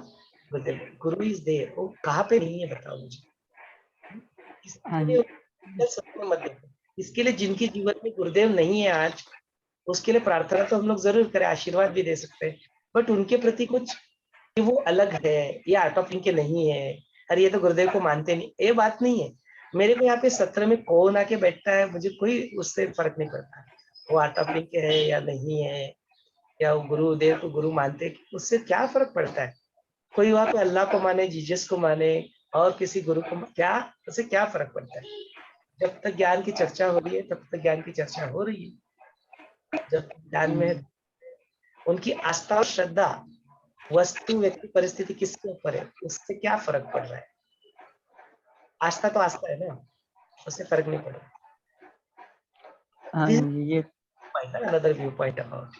गुरुदेव। गुरु इज देयर, वो कहाँ पे नहीं है बताओ मुझे। हाँ इसके लिए सपने मत देखो, इसके लिए जिनके जीवन में गुरुदेव नहीं है आज, उसके लिए प्रार्थना तो हम लोग जरूर करें, आशीर्वाद भी दे सकते हैं, बट उनके प्रति कुछ कि वो अलग है, ये आर्ट ऑफ लिंक के नहीं है, अरे ये तो गुरुदेव को मानते नहीं, ये बात नहीं है। मेरे को यहाँ पे सत्र में कौन आके बैठता है मुझे कोई उससे फर्क नहीं पड़ता, वो आर्ट ऑफ लिंक के है या नहीं है, या वो गुरुदेव को गुरु मानते हैं, उससे क्या फर्क पड़ता है। कोई वहां पे अल्लाह को माने, जीसस को माने, और किसी गुरु को क्या, उससे क्या फर्क पड़ता है। जब तक ज्ञान की चर्चा हो रही है तब तक ज्ञान की चर्चा हो रही है, जब ज्ञान में है, उनकी आस्था और श्रद्धा वस्तु व्यक्ति परिस्थिति किसके ऊपर है, उससे क्या फर्क पड़ रहा है। आस्था तो आस्था है ना, उससे फर्क नहीं पड़ेगा। हाँ जी, ये अनदर व्यू पॉइंट अबाउट।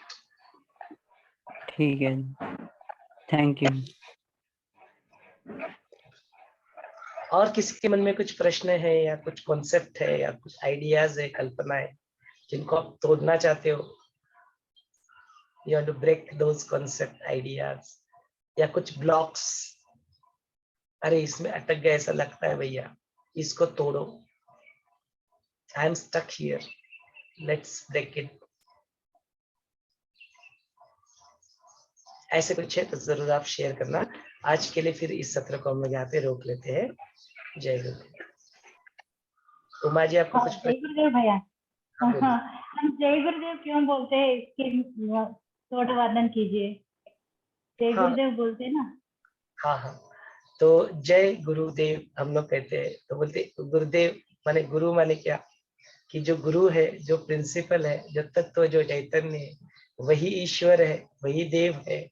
ठीक है, थैंक यू। और किसी के मन में कुछ प्रश्न है या कुछ कॉन्सेप्ट है या कुछ आइडियाज है, कल्पना है जिनको आप तोड़ना चाहते हो, you want to break those concept ideas, या कुछ ब्लॉक्स, अरे इसमें अटक गए ऐसा लगता है भैया, इसको तोड़ो, I am stuck here, let's break it, ऐसे कुछ है तो जरूर आप शेयर करना। आज के लिए फिर इस सत्र को हम लोग यहाँ पे रोक लेते हैं। जय गुरुदेव। उमा जी आपको कुछ जय गुरुदेव भैया। हाँ, बोलिए। हम जय गुरुदेव क्यों बोलते हैं इसके थोड़ा वर्णन कीजिए। जय हाँ गुरुदेव बोलते हैं ना। हाँ हाँ, तो जय गुरुदेव हम लोग कहते हैं, तो बोलते गुरुदेव माने गुरु माने क्या, कि जो गुरु है, जो प्रिंसिपल है, जो तत्व, जो चैतन्य है, वही ईश्वर है, वही देव है,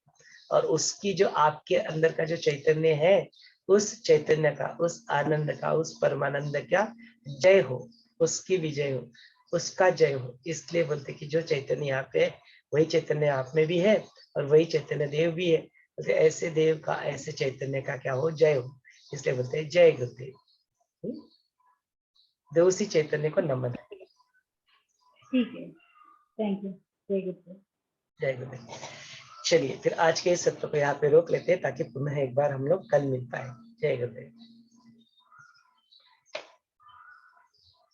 और उसकी जो आपके अंदर का जो चैतन्य है, उस चैतन्य का, उस आनंद का, उस परमानंद का जय हो, उसकी विजय हो, उसका जय हो। इसलिए बोलते कि जो चैतन्य यहाँ पे है वही चैतन्य आप में भी है, और वही चैतन्य देव भी है, तो ऐसे देव का, ऐसे चैतन्य का क्या हो, जय हो। इसलिए बोलते हैं जय गुरुदेव। दो उसी चैतन्य को नमन। ठीक है, थैंक यू। जय गुरुदेव। जय गुरुदेव। चलिए फिर आज के इस सत्र को यहाँ पे रोक लेते हैं ताकि पुनः एक बार हम लोग कल मिल पाए। जय गुरुदेव।